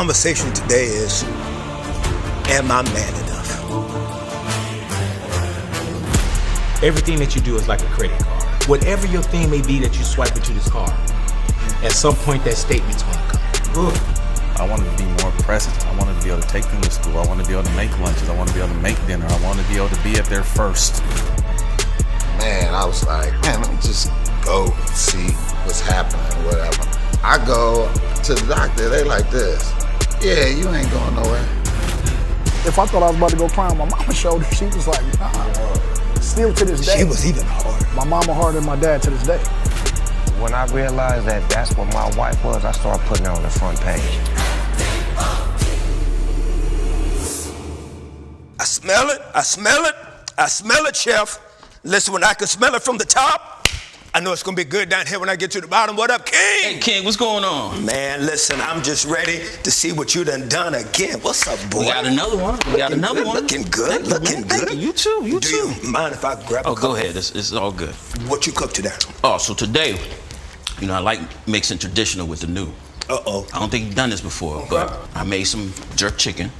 conversation today is, am I man enough? Everything that you do is like a credit card. Whatever your thing may be that you swipe into this card, at some point that statement's gonna come. I want to be more present. I want to be able to take them to school. I want to be able to make lunches. I want to be able to make dinner. I want to be able to be at there first. Man, I was like, man, let me just go see what's happening or whatever. I go to the doctor, they like this. Yeah, you ain't going nowhere. If I thought I was about to go cry on my mama's shoulder, she was like, nah. Still to this day. She was even hard. My mama harder than my dad to this day. When I realized that that's what my wife was, I started putting her on the front page. I smell it, I smell it, I smell it, chef. Listen, when I can smell it from the top, I know it's gonna be good down here when I get to the bottom. What up, King? Hey, King, what's going on? Man, listen, I'm just ready to see what you done again. What's up, boy? We got another one. We got another one. Looking good, looking good. You too, you Do too. you mind if I grab a Oh, cup? go ahead. It's all good. What you cooked today? Oh, so today, you know, I like mixing traditional with the new. Uh-oh. I don't think you've done this before, but I made some jerk chicken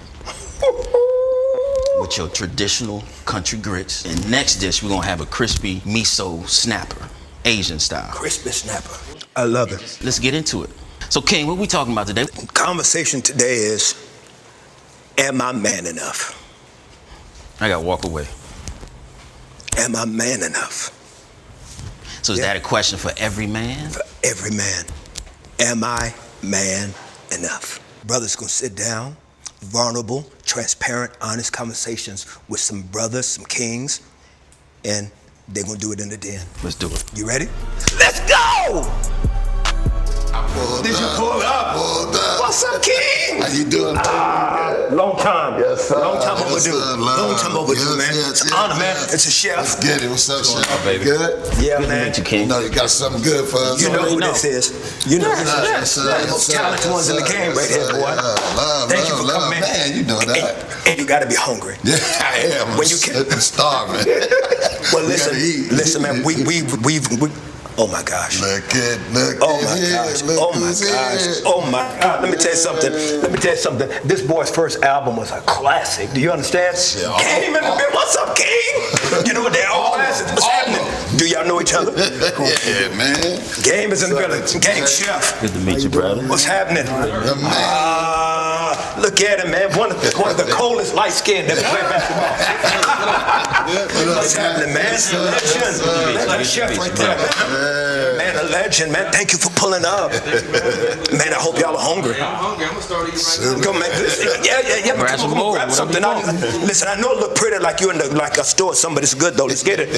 with your traditional country grits. And next dish, we're gonna have a crispy miso snapper, Asian style. Crispy snapper. I love it. Let's get into it. So, King, what we talking about today? Conversation today is, am I man enough? I gotta walk away. Am I man enough? So is that a question for every man? For every man. Am I man enough? Brothers gonna sit down, vulnerable, transparent, honest conversations with some brothers, some kings, and they're gonna do it in the den. Let's do it. You ready? Let's go! Did you pull up? Pulled up. What's up, King? How you doing? Long time. Yes, sir. Long time Yes, overdue. sir. Long time overdue, Yes, man. yes, It's an yes, honor, man. yes. It's a chef. Let's get it. What's up, chef? baby? Good? Yeah, Good to man. meet you, King. You got something good for us. You know who know. this is. You know who Yes, this is. sir. One of the Yes, most sir. talented ones in the Yes, game sir. right here, Yes, boy. sir. Love, Thank you for love, coming, man. You know that. And you gotta be hungry. Yeah, I am. When you can- I'm starving. Well, We listen, gotta eat. listen, man. We. Oh my gosh. Look at Oh my here. gosh. Look Oh my who's gosh. here. Oh my God. Let me tell you something. This boy's first album was a classic. Do you understand? Yeah. Came in the building. What's up, King? You know what? They're all classics. What's happening? Do y'all know each other? Yeah, man. Game is in the building. Game chef. Good to meet you, brother. What's happening? Look at him, man. One of the coldest light skinned that play basketball. What's happening, man? Legend. Legend chef right there, man. Man, a legend, man. Thank you for pulling up. Man, I hope y'all are hungry. I'm hungry. I'm gonna start eating right now. Go, man. Listen, yeah. Grab some more. Grab something. Listen, I know it look pretty like you in like a store or something, but it's good though. Let's get it.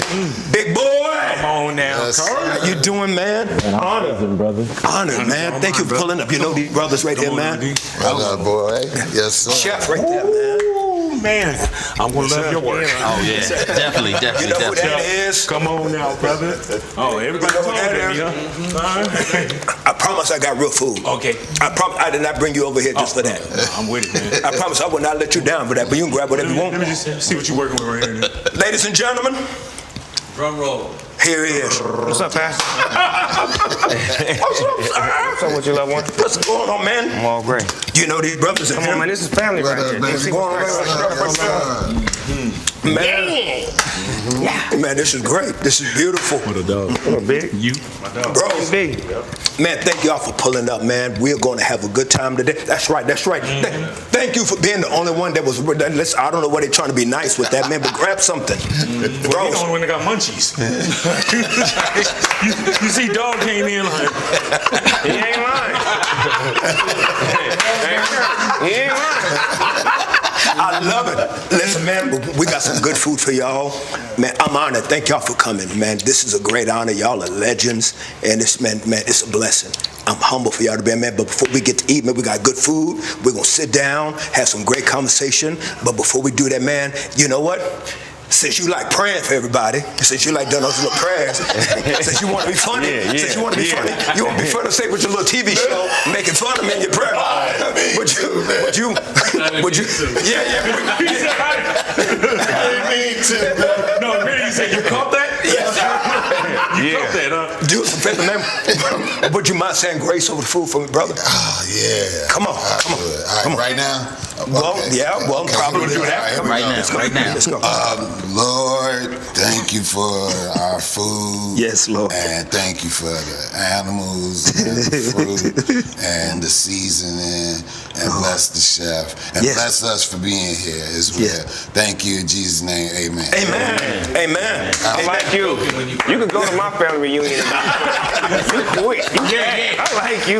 Big boy. Come on now, Yes, Kirk. How you doing, man? Honored, brother. honored, man. Thank you for pulling up. You know these brothers right here, man. Hello, boy. Yes, sir. Chef right there, man. Ooh, man. I'm gonna love your work. Oh, yeah. Definitely. You know who that is? Come on now, brother. Oh, everybody You know what talking that to me, huh? I promise I got real food. Okay. I promise I did not bring you over here just for that. I'm with it, man. I promise I will not let you down for that, but you can grab whatever you Let me want. just see what you're working with right here. Then. Ladies and gentlemen, Drum roll. here he is. What's up, Pastor? What's up, sir? What's up with you, loved one? What's going on, man? I'm all great. You know these brothers in Come on, man. here? This is family right here. Baby. Let's see what's going on. Man, this is great. This is beautiful. What a dog. What up, big? You. Bro, Big. man, thank y'all for pulling up, man. We're going to have a good time today. That's right. Thank you for being the only one that was, I don't know why they're trying to be nice with that, man, but grab something. Well, he's the only one that got munchies. you see, dog came in like, He ain't lying. He ain't lying. I love it. Listen, man, we got some good food for y'all. Man, I'm honored. Thank y'all for coming, man. This is a great honor. Y'all are legends, and it's, man, it's a blessing. I'm humble for y'all to be, man, but before we get to eat, man, we got good food. We're going to sit down, have some great conversation, but before we do that, man, you know what? Since you like praying for everybody, since you like doing those little prayers, since you want to be funny, since you want to be funny, you want to be funny, say with your little TV show, making fun of me in your prayer. Would you, yeah. no, really, you said you caught that? Yes. Yeah. Do us a favor, man. Would you mind saying grace over the food for me, brother? Oh, yeah. Come on, come on. All right, Come on. right now? Well, Okay. yeah, well, Okay. probably All right, here we Right go. now, Let's go. right now. Let's go. Lord, thank you for our food. Yes, Lord. And thank you for the animals and the fruit and the seasoning. And bless the chef. And Yes. bless us for being here as well. Yeah. Thank you in Jesus' name. Amen. Amen. Amen. I like you. You can go to my family reunion. You quick. I like you.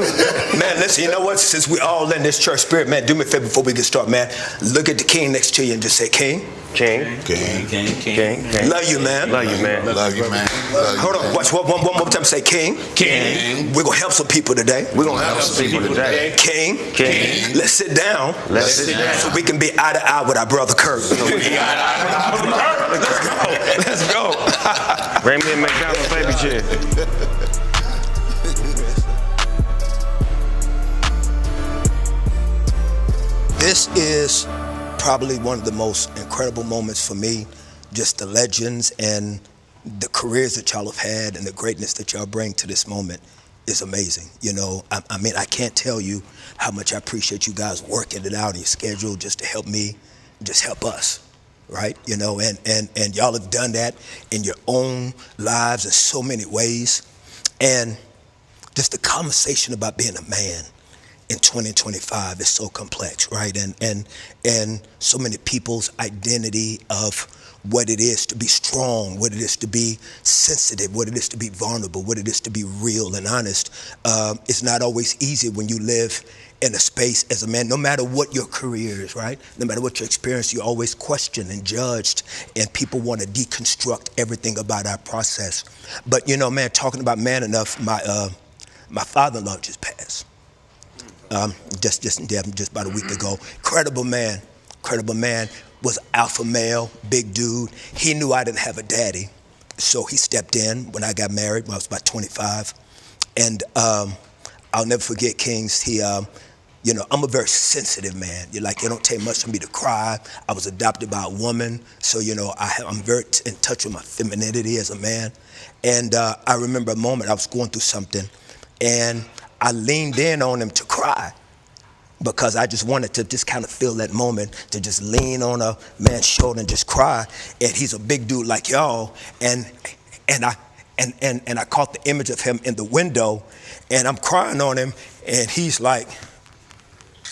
Man, listen, you know what? Since we all in this church spirit, man, do me a favor before we get started, man. Look at the king next to you and just say, King. King. King. Love you, man. Love you, man. Love you, man. Love you, Hold on. man. Watch one more time. Say, King. King. We're going to help some people today. We're going to help some people today. King. King. Let's sit down. Let's sit down. So we can be eye to eye with our brother Kirk. Let's go. Bring me a McDonald's baby chair. This is probably one of the most incredible moments for me. Just the legends and the careers that y'all have had and the greatness that y'all bring to this moment is amazing. You know, I mean, I can't tell you how much I appreciate you guys working it out in your schedule just to help me, just help us, right? You know, and y'all have done that in your own lives in so many ways. And just the conversation about being a man in 2025 is so complex, right? And so many people's identity of what it is to be strong, what it is to be sensitive, what it is to be vulnerable, what it is to be real and honest. It's not always easy when you live in a space as a man, no matter what your career is, right? No matter what your experience, you're always questioned and judged, and people want to deconstruct everything about our process. But you know, man, talking about man enough, my father-in-law just passed. Just about a week ago. Incredible man, was alpha male, big dude. He knew I didn't have a daddy, so he stepped in when I got married when I was about 25. And I'll never forget Kings. He, you know, I'm a very sensitive man. You're like, it don't take much for me to cry. I was adopted by a woman, so you know, I'm very in touch with my femininity as a man. And I remember a moment I was going through something, and I leaned in on him to cry because I just wanted to just kind of feel that moment to just lean on a man's shoulder and just cry. And he's a big dude like y'all, and I caught the image of him in the window, and I'm crying on him, and he's like,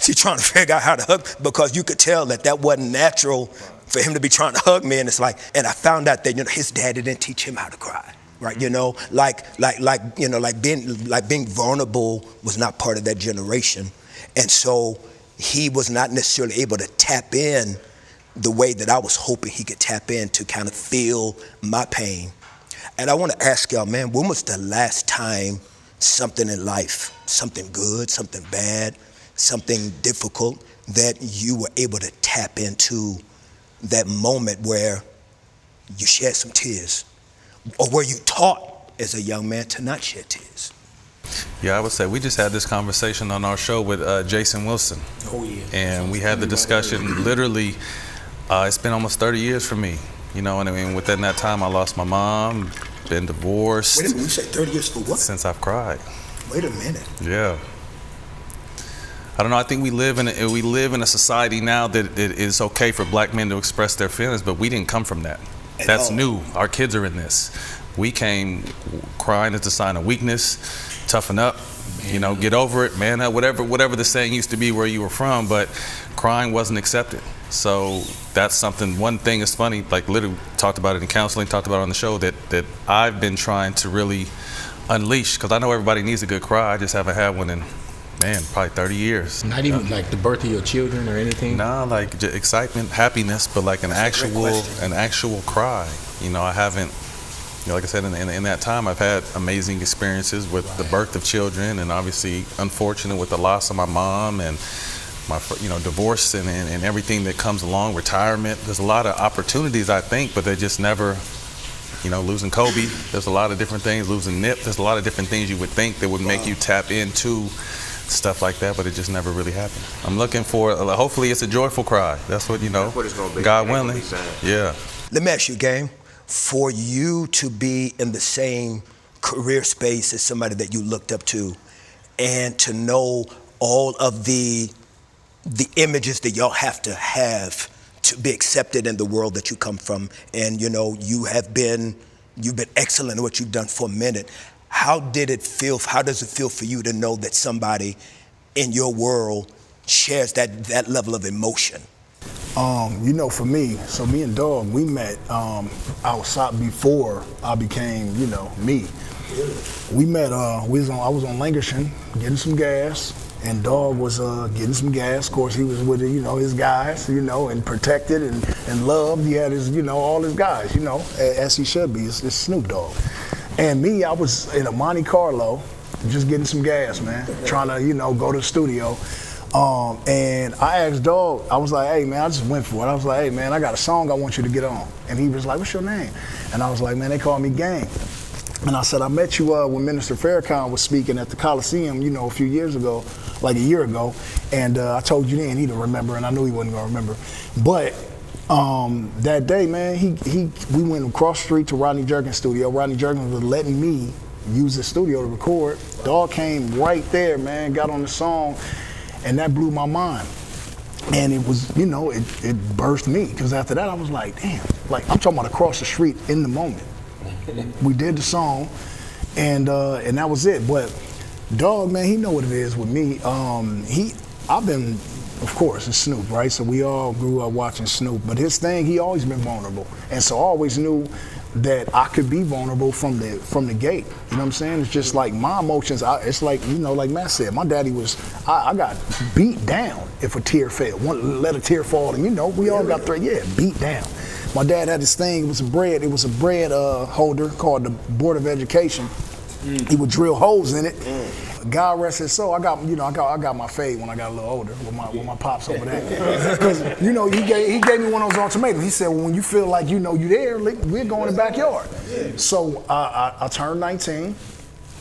he's trying to figure out how to hug, because you could tell that wasn't natural for him to be trying to hug me. And it's like, and I found out that, you know, his daddy didn't teach him how to cry. Right, you know, like being vulnerable was not part of that generation, and so he was not necessarily able to tap in the way that I was hoping he could tap in to kind of feel my pain. And I want to ask y'all, man, when was the last time something in life, something good, something bad, something difficult, that you were able to tap into that moment where you shed some tears? Or were you taught as a young man to not shed tears? Yeah, I would say we just had this conversation on our show with Jason Wilson. Oh, yeah. And we had the discussion, literally, it's been almost 30 years for me. You know, and I mean, within that time, I lost my mom, been divorced. Wait a minute, you say 30 years for what? Since I've cried. Wait a minute. Yeah. I don't know, I think we live in a society now that it is okay for black men to express their feelings, but we didn't come from that. That's new. Our kids are in this. We came crying as a sign of weakness, toughen up, you know, get over it, man up, whatever the saying used to be where you were from, but crying wasn't accepted. So that's something, one thing is funny, like literally talked about it in counseling, talked about it on the show, that I've been trying to really unleash, because I know everybody needs a good cry, I just haven't had one in, man, probably 30 years. Not even like the birth of your children or anything? Nah, like excitement, happiness, but like an actual cry. You know, I haven't, you know, like I said, in that time, I've had amazing experiences with the birth of children, and obviously unfortunate with the loss of my mom and my, you know, divorce and everything that comes along, retirement. There's a lot of opportunities, I think, but they just never, you know, losing Kobe. There's a lot of different things, losing Nip. There's a lot of different things you would think that would make you tap into stuff like that, but it just never really happened. I'm looking for, hopefully it's a joyful cry. That's what, you know, That's what it's gonna be. God willing. Yeah. Let me ask you, gang, for you to be in the same career space as somebody that you looked up to, and to know all of the images that y'all have to be accepted in the world that you come from. And you've been excellent at what you've done for a minute. How did it feel? How does it feel for you to know that somebody in your world shares that level of emotion? For me, so me and Dog, we met outside before I became, me. We met, I was on Langershon getting some gas, and Dog was getting some gas. Of course, he was with, his guys, and protected and loved. He had his, all his guys, as he should be. It's Snoop Dogg. And me, I was in a Monte Carlo, just getting some gas, man, trying to, go to the studio. And I asked Dog, I was like, hey man, I just went for it. I was like, hey man, I got a song I want you to get on. And he was like, what's your name? And I was like, man, they call me Gang. And I said, I met you when Minister Farrakhan was speaking at the Coliseum, a few years ago, like a year ago. And I told you then, he didn't remember, and I knew he wasn't gonna remember. But that day, man, we went across the street to Rodney Jerkins' studio. Rodney Jerkins was letting me use the studio to record. Dog came right there, man, got on the song. And that blew my mind. And it was, it burst me. Because after that, I was like, damn. Like, I'm talking about across the street in the moment. We did the song, and that was it. But Dog, man, he know what it is with me. I've been, of course, it's Snoop, right? So we all grew up watching Snoop. But his thing, he always been vulnerable. And so I always knew that I could be vulnerable from the gate. You know what I'm saying? It's just like my emotions, it's like, like Matt said, my daddy I got beat down if a tear fell. Let a tear fall, and we all got beat down. My dad had this thing, it was a bread holder called the Board of Education. He would drill holes in it. God rest his soul. I got my fade when I got a little older with my pops over there. Because he gave me one of those ultimatums. He said, well, when you feel like you there, we're going in the backyard. So I turned 19.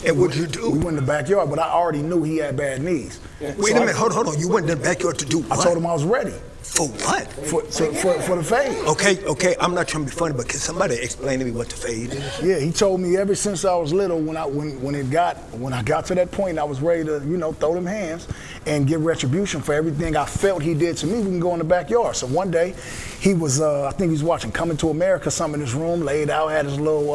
And what'd you do? We went in the backyard, but I already knew he had bad knees. Wait a minute, hold on. You went in the backyard to do what? I told him I was ready. For what? For the fade. Okay. I'm not trying to be funny, but can somebody explain to me what the fade is? Yeah, he told me ever since I was little, when I got to that point, I was ready to, throw them hands and give retribution for everything I felt he did to me. We can go in the backyard. So one day, he was, I think he was watching Coming to America, something in his room, laid out, had his little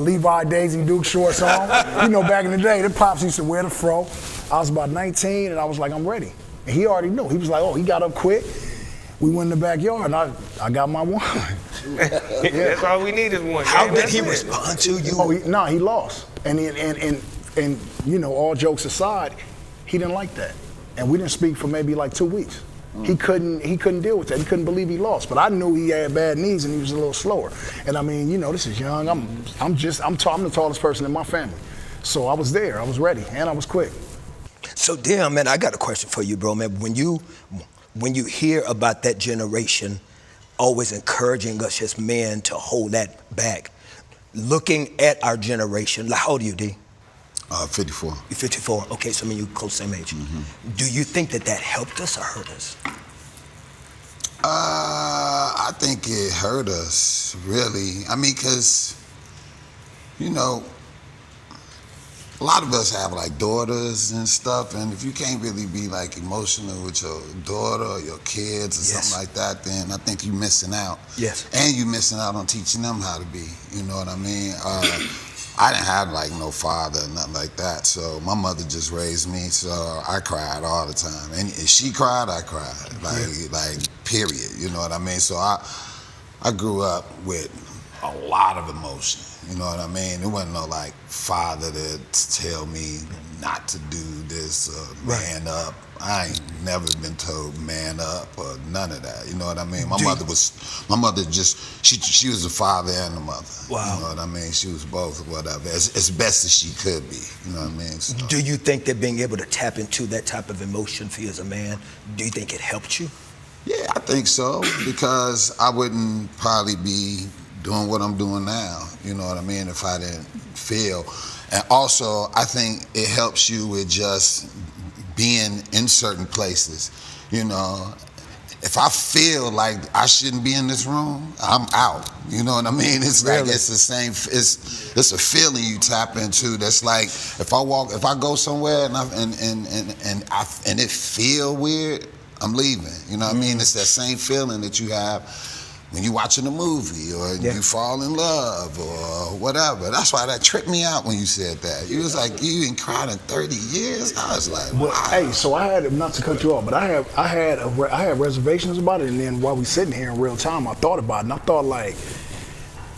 Levi Daisy Duke shorts on. Back in the day, the pops used to wear the fro. I was about 19, and I was like, I'm ready. And he already knew. He was like, oh, he got up quick. We went in the backyard, and I got my one. That's all we need is one. How did he respond to you? Oh, he lost. And all jokes aside, he didn't like that. And we didn't speak for maybe like 2 weeks. He couldn't deal with that. He couldn't believe he lost. But I knew he had bad knees and he was a little slower. And I mean, this is young. I'm the tallest person in my family. So I was there. I was ready, and I was quick. So damn, man, I got a question for you, bro, man. When you hear about that generation always encouraging us as men to hold that back, looking at our generation, how old are you, D? 54. You're 54. Okay, so I mean, you're close same age. Mm-hmm. Do you think that helped us or hurt us? I think it hurt us, really. I mean, because, a lot of us have like daughters and stuff, and if you can't really be like emotional with your daughter or your kids or something like that, then I think you're missing out. Yes. And you're missing out on teaching them how to be. You know what I mean? I didn't have like no father or nothing like that, so my mother just raised me, so I cried all the time. And if she cried, I cried, like period. You know what I mean? So I grew up with a lot of emotion. You know what I mean? There wasn't no like father to tell me not to do this, man up. I ain't never been told man up or none of that. You know what I mean? My mother just, she was the father and the mother. Wow. You know what I mean? She was both, whatever, as best as she could be. You know what I mean? So. Do you think that being able to tap into that type of emotion for you as a man, do you think it helped you? Yeah, I think so, because I wouldn't probably be doing what I'm doing now, you know what I mean, if I didn't feel. And also, I think it helps you with just being in certain places, if I feel like I shouldn't be in this room, I'm out. You know what I mean? It's like it's the same. It's a feeling you tap into. That's like if I go somewhere and it feel weird, I'm leaving. You know what I mean? It's that same feeling that you have when you watching a movie or you fall in love or whatever. That's why that tripped me out when you said that. You was like, you ain't cried in 30 years. I was like, wow. Well, hey, so I had, not to cut you off, but I had reservations about it, and then while we sitting here in real time, I thought about it, and I thought like,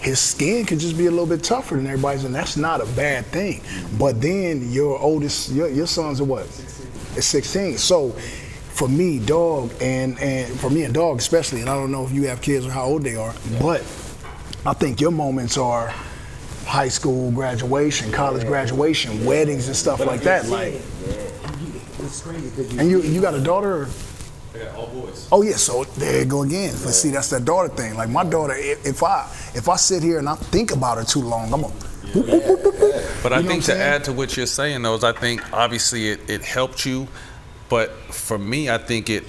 his skin could just be a little bit tougher than everybody's, and that's not a bad thing. But then your oldest, your son's what? 16. It's 16. So for me, Dog, and for me and Dog especially, and I don't know if you have kids or how old they are, but I think your moments are high school graduation, college graduation, weddings and stuff like that. Like, and you got a daughter? I got all boys. Oh yeah, so there you go again. But see, that's that daughter thing. Like my daughter, if I sit here and I think about her too long, I'm gonna. But I think to add to what you're saying, though, is I think obviously it helped you, but for me, I think it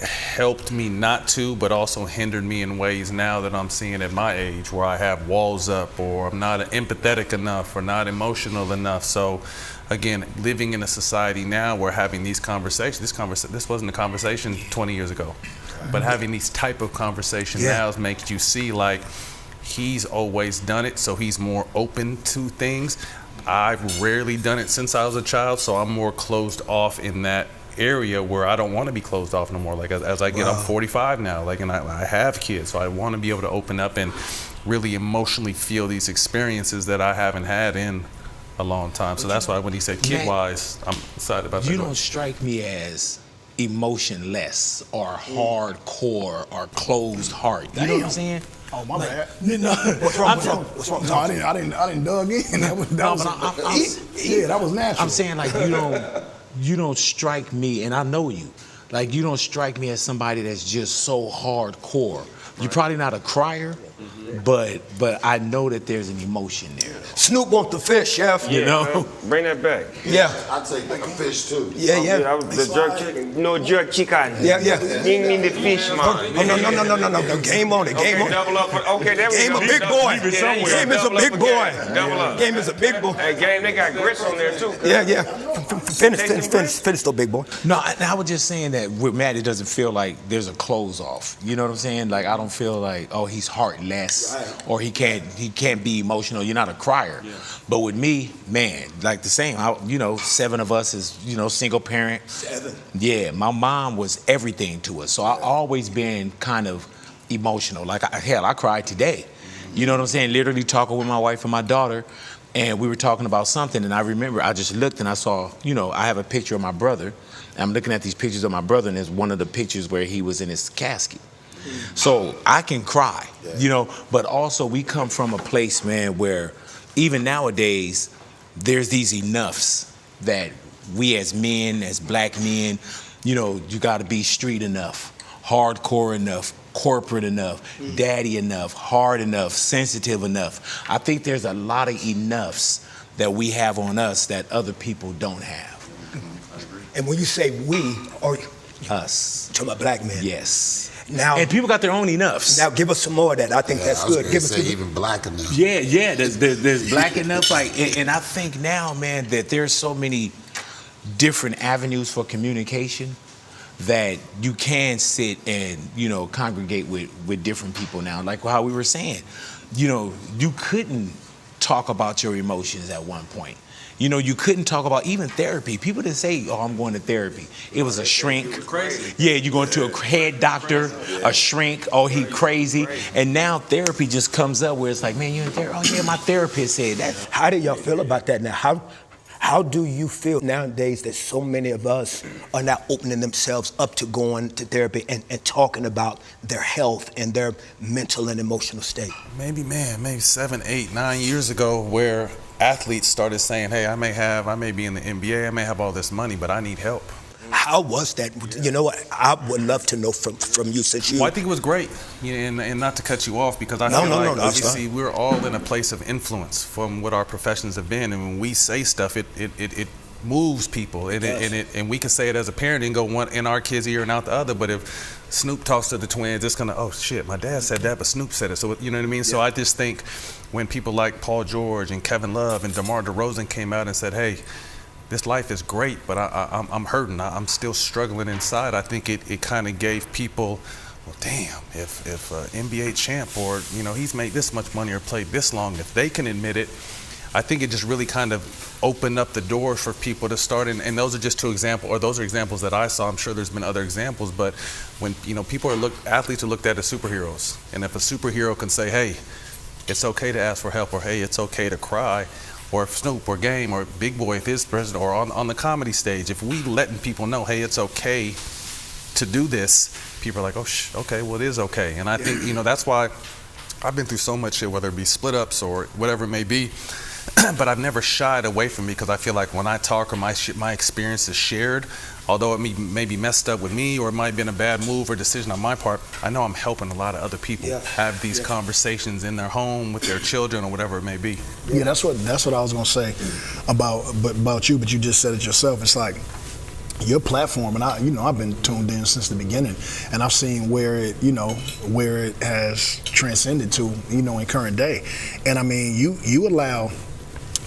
helped me not to, but also hindered me in ways now that I'm seeing at my age where I have walls up, or I'm not empathetic enough, or not emotional enough. So again, living in a society now where having these conversations, this wasn't a conversation 20 years ago, but having these type of conversations now makes you see like he's always done it, so he's more open to things. I've rarely done it since I was a child, so I'm more closed off in that area where I don't want to be closed off no more. Like as I get, I'm 45 now, like, and I have kids, so I want to be able to open up and really emotionally feel these experiences that I haven't had in a long time. So that's why when he said kid-wise, I'm excited about that. You don't strike me as emotionless or hardcore or closed heart. You know what I'm saying? Oh, my bad. No, What's wrong? No, I didn't dug in. That was natural. I'm saying like you don't strike me, and I know you. Like you don't strike me as somebody that's just so hardcore. You're probably not a crier, but I know that there's an emotion there. Snoop wants the fish, chef. You know? Man. Bring that back. Yeah. I take like a fish too. Yeah. I was the jerk chicken. No jerk chicken. Yeah. Give me the fish, man. No. Game on it. Game on it. Double up. Okay, there we Game go. a big boy. Game is a big boy. Double up. Game is a big boy. Hey, Game, they got grits on there too. Yeah. Finish though, big boy. No, I was just saying that with Matt, it doesn't feel like there's a close off. You know what I'm saying? Like I don't feel like, oh, he's heartless or he can't be emotional. You're not a crier. Yeah. But with me, man, like the same. 7 of us is single parent. 7. Yeah, my mom was everything to us. So I always been kind of emotional. Like I cried today. You know what I'm saying? Literally talking with my wife and my daughter. And we were talking about something, and I remember I just looked and I saw, I have a picture of my brother. And I'm looking at these pictures of my brother, and there's one of the pictures where he was in his casket. So I can cry, but also we come from a place, man, where even nowadays there's these enoughs that we as men, as black men, you got to be street enough, hardcore enough, corporate enough, daddy enough, hard enough, sensitive enough. I think there's a lot of enoughs that we have on us that other people don't have. And when you say we, or us, to my black men, yes. Now, and people got their own enoughs. Now give us some more of that. I think that's good. Give us even black enough. Yeah. There's black enough. And I think now, man, that there's so many different avenues for communication that you can sit and congregate with different people now. Like how we were saying, you couldn't talk about your emotions at one point. You couldn't talk about even therapy. People didn't say, oh, I'm going to therapy. It was a shrink. Crazy. Yeah, you're going to a head doctor, a shrink, oh, he crazy. And now therapy just comes up where it's like, man, you in therapy? Oh, yeah, my therapist said that. How do y'all feel about that now? How do you feel nowadays that so many of us are now opening themselves up to going to therapy and talking about their health and their mental and emotional state? Maybe 7, 8, 9 years ago where athletes started saying, hey, I may be in the NBA, I may have all this money, but I need help. How was that? You know what? I would love to know from you since you... Well, I think it was great, and not to cut you off, because I feel like obviously we're all in a place of influence from what our professions have been, and when we say stuff, it moves people, and we can say it as a parent and go one in our kid's ear and out the other. But if Snoop talks to the twins, it's gonna, oh shit, my dad said that, but Snoop said it. So you know what I mean? Yeah. So I just think when people like Paul George and Kevin Love and DeMar DeRozan came out and said, hey, this life is great, but I'm hurting. I'm still struggling inside. I think it kind of gave people, well, damn, if NBA champ or he's made this much money or played this long, if they can admit it, I think it just really kind of opened up the doors for people to start. And those are just two examples, or those are examples that I saw. I'm sure there's been other examples, but when people athletes are looked at as superheroes, and if a superhero can say, hey, it's okay to ask for help, or hey, it's okay to cry, or if Snoop or Game or Big Boy, if his president, or on the comedy stage, if we letting people know, hey, it's okay to do this, people are like, oh, okay, well, it is okay. And I think, that's why I've been through so much shit, whether it be split ups or whatever it may be, but I've never shied away from me, because I feel like when I talk or my experience is shared, although it may be messed up with me or it might have been a bad move or decision on my part, I know I'm helping a lot of other people have these conversations in their home with their children or whatever it may be. Yeah, that's what I was gonna say about you, but you just said it yourself. It's like your platform, and I've been tuned in since the beginning, and I've seen where it has transcended to, in current day. And I mean, you allow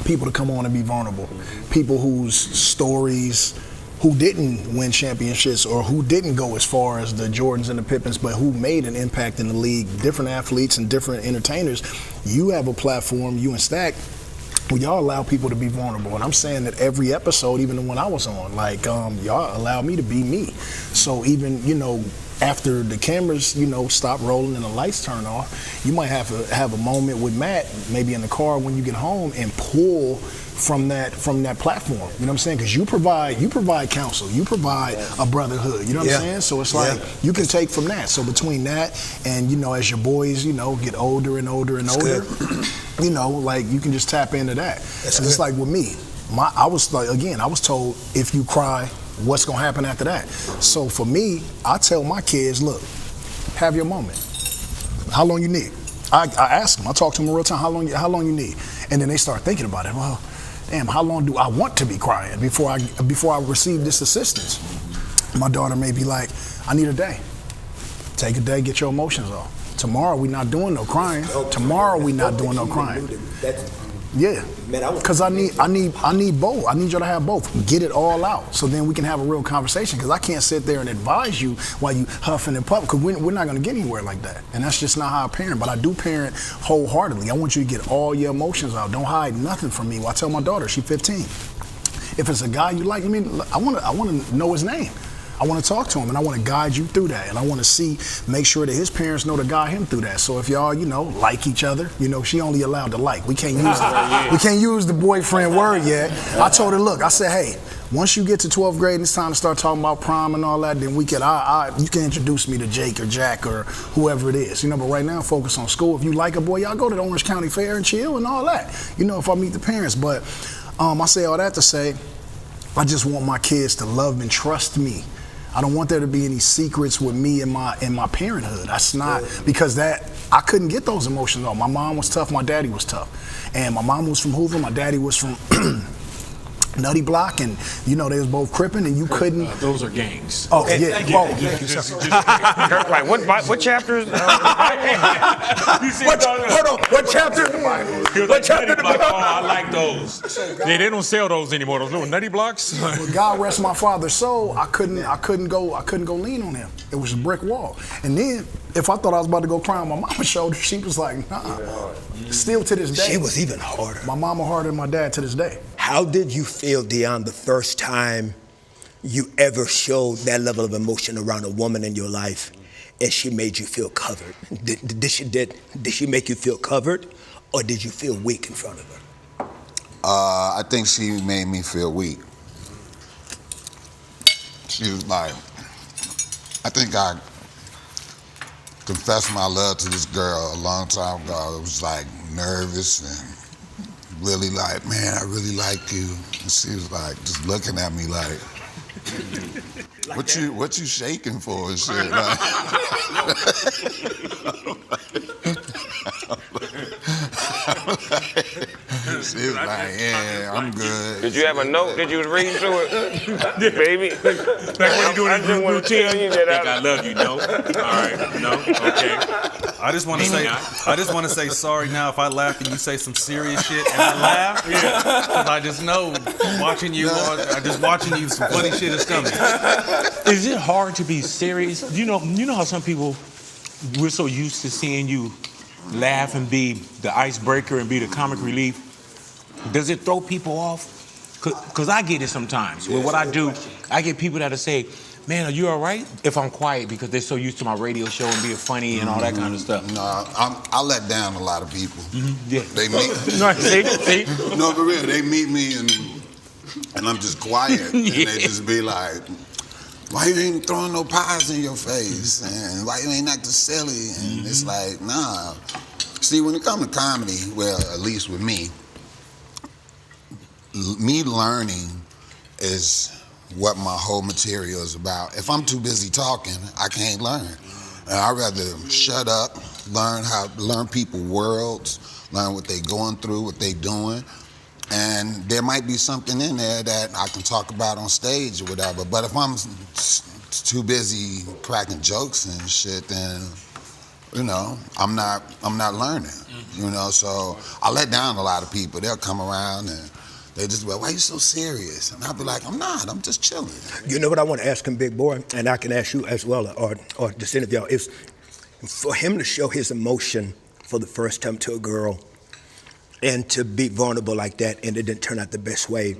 people to come on and be vulnerable, people whose stories, who didn't win championships or who didn't go as far as the Jordans and the Pippins, but who made an impact in the league, different athletes and different entertainers. You have a platform, you and Stack, where y'all allow people to be vulnerable. And I'm saying that every episode, even the one I was on, like, y'all allow me to be me. So even, after the cameras, stop rolling and the lights turn off, you might have to have a moment with Matt, maybe in the car when you get home, and pull from that platform. You know what I'm saying? Because you provide counsel, you provide a brotherhood. You know what I'm saying? So it's like you can take from that. So between that and as your boys, get older and older and older, like you can just tap into that. It's just like with me. I was told if you cry, what's gonna happen after that? So for me, I tell my kids, look, have your moment. How long you need? I ask them, I talk to them in real time, how long you need? And then they start thinking about it. Well, damn, how long do I want to be crying before I receive this assistance? My daughter may be like, I need a day. Take a day, get your emotions off. Tomorrow we not doing no crying. Tomorrow we not doing no crying. Yeah, because I need both. I need you to have both. Get it all out, so then we can have a real conversation. Because I can't sit there and advise you while you huffing and puffing. Because we're not going to get anywhere like that, and that's just not how I parent. But I do parent wholeheartedly. I want you to get all your emotions out. Don't hide nothing from me. Well, I tell my daughter, she's 15. If it's a guy you like, I want to know his name. I want to talk to him, and I want to guide you through that, and I want to make sure that his parents know to guide him through that. So if y'all, like each other, she only allowed to like. We can't use the boyfriend word yet. I told her, look, I said, hey, once you get to 12th grade and it's time to start talking about prom and all that, then you can introduce me to Jake or Jack or whoever it is. But right now, focus on school. If you like a boy, y'all go to the Orange County Fair and chill and all that. If I meet the parents. But I say all that to say, I just want my kids to love and trust me. I don't want there to be any secrets with me and my parenthood. That's not, because I couldn't get those emotions off. My mom was tough, my daddy was tough. And my mom was from Hoover, my daddy was from Nutty Block, and they was both crippin', and you couldn't. Those are gangs. Oh yeah. Kirk, like what chapters? Hold on. What chapter? What chapter? I like those. They don't sell those anymore. Those little Nutty Blocks. Well, God rest my father's soul. I couldn't go lean on him. It was a brick wall. And then if I thought I was about to go cry on my mama's shoulder, she was like, nah. Still to this day. She was even harder. My mama harder than my dad to this day. How did you feel, Dion, the first time you ever showed that level of emotion around a woman in your life and she made you feel covered? Did she make you feel covered, or did you feel weak in front of her? I think she made me feel weak. She was like, I think I confessed my love to this girl a long time ago. I was like nervous and really like, man, I really like you. And she was like, just looking at me like what you shaking for and shit? Like, She was like, yeah, I'm good. Did you have a note that you was reading through it? Baby. Like when you doing I just want to tell you that I love you, no? All right, no? Okay. I just want to say sorry now if I laugh and you say some serious shit and I laugh. Because I just know watching you, some funny shit is coming. Is it hard to be serious? You know how some people, we're so used to seeing you laugh and be the icebreaker and be the comic relief. Does it throw people off? Because I get it sometimes. With what I do, I get people that'll say, man, are you all right? If I'm quiet because they're so used to my radio show and being funny and all that kind of stuff. No, I let down a lot of people. Yeah. They meet. See? No, for real. They meet me and I'm just quiet, and they just be like, "Why you ain't throwing no pies in your face? And why you ain't acting silly?" And it's like, nah. See, when it comes to comedy, well, at least with me learning is what my whole material is about. If I'm too busy talking, I can't learn. And I'd rather shut up, learn people worlds, learn what they going through, what they doing. And there might be something in there that I can talk about on stage or whatever. But if I'm too busy cracking jokes and shit, then I'm not learning. So I let down a lot of people. They'll come around and they just be like, "Why are you so serious?" And I'll be like, "I'm not. I'm just chilling." You know what I want to ask him, big boy, and I can ask you as well, or just any of y'all, is for him to show his emotion for the first time to a girl and to be vulnerable like that, and it didn't turn out the best way.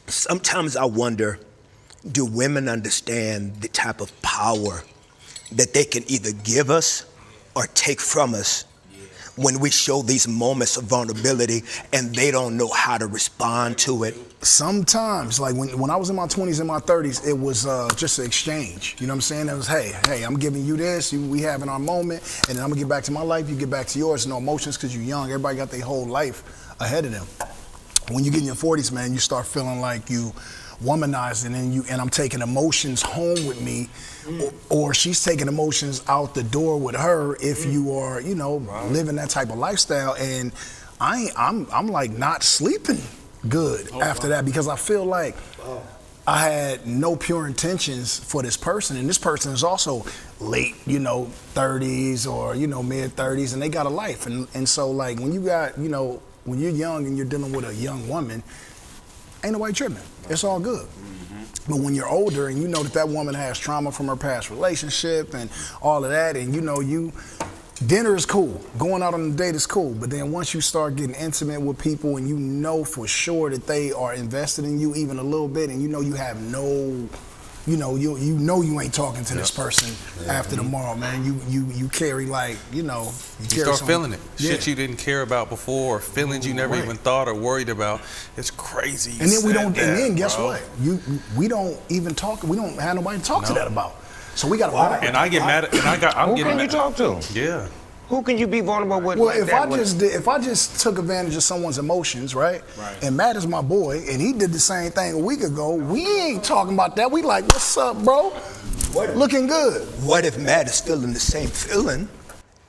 Sometimes I wonder, do women understand the type of power that they can either give us or take from us when we show these moments of vulnerability and they don't know how to respond to it? Sometimes, like when I was in my 20s and my 30s, it was just an exchange. You know what I'm saying? It was, hey, I'm giving you this, we having our moment, and then I'm gonna get back to my life, you get back to yours. No emotions because you're young. Everybody got their whole life ahead of them. When you get in your 40s, man, you start feeling like you womanized, and I'm taking emotions home with me, or she's taking emotions out the door with her if you are, living that type of lifestyle. And I'm like not sleeping good after that, because I feel like I had no pure intentions for this person, and this person is also late, 30s or mid 30s, and they got a life, and so like when you got when you're young and you're dealing with a young woman, ain't nobody tripping. It's all good. But when you're older and you know that woman has trauma from her past relationship and all of that, and dinner is cool, going out on a date is cool, but then once you start getting intimate with people and you know for sure that they are invested in you even a little bit, and you have no, you ain't talking to this person after tomorrow, man. You carry like, you start feeling it. Shit you didn't care about before, or feelings you never even thought or worried about. It's crazy. And then guess what? We don't even talk. We don't have nobody to talk to that about. So we got to. And I get mad. Who can you talk to? Yeah. Who can you be vulnerable with? Well, if I just took advantage of someone's emotions, right? And Matt is my boy, and he did the same thing a week ago. We ain't talking about that. We like, what's up, bro? Looking good. What if Matt is feeling the same feeling,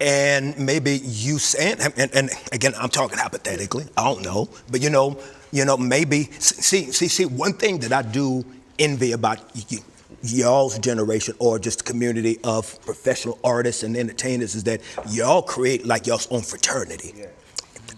and maybe you saying, and again, I'm talking hypothetically. I don't know, but maybe see one thing that I do envy about y'all's generation, or just the community of professional artists and entertainers, is that y'all create like y'all's own fraternity. Yeah.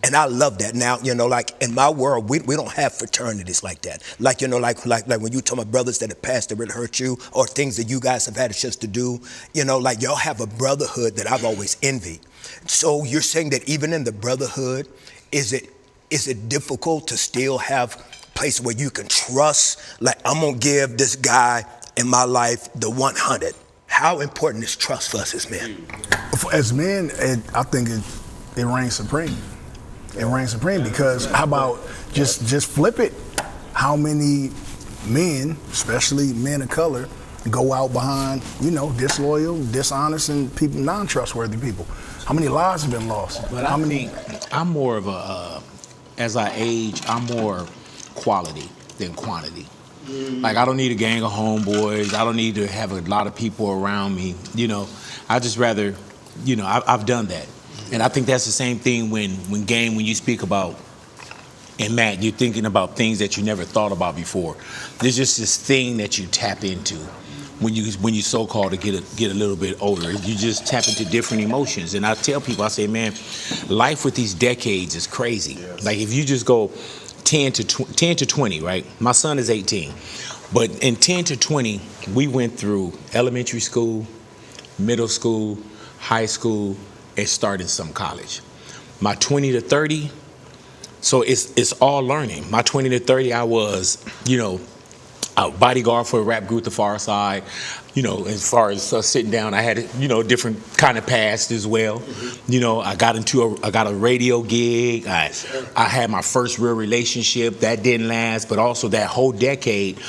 And I love that. Now, like in my world, we don't have fraternities like that. Like, like when you tell my brothers that have passed that really hurt you, or things that you guys have had a chance to do, like y'all have a brotherhood that I've always envied. So you're saying that even in the brotherhood, is it difficult to still have a place where you can trust, like I'm gonna give this guy in my life the 100? How important is trust for us as men? As men, I think it reigns supreme. It reigns supreme because how about just flip it? How many men, especially men of color, go out behind, disloyal, dishonest, and people, non-trustworthy people? How many lives have been lost? But I think I'm more of as I age, I'm more quality than quantity. Like, I don't need a gang of homeboys. I don't need to have a lot of people around me. I just rather, I've done that. And I think that's the same thing when you speak about, and Matt, you're thinking about things that you never thought about before. There's just this thing that you tap into when you so-called to get a little bit older. You just tap into different emotions. And I tell people, I say, man, life with these decades is crazy. Yes. Like if you just go 10 to 20, right? My son is 18. But in 10 to 20, we went through elementary school, middle school, high school, and started some college. My 20 to 30, so it's all learning. My 20 to 30, I was, a bodyguard for a rap group, The Far Side. As far as sitting down, I had, different kind of past as well. I got a radio gig. I had my first real relationship. That didn't last, but also that whole decade,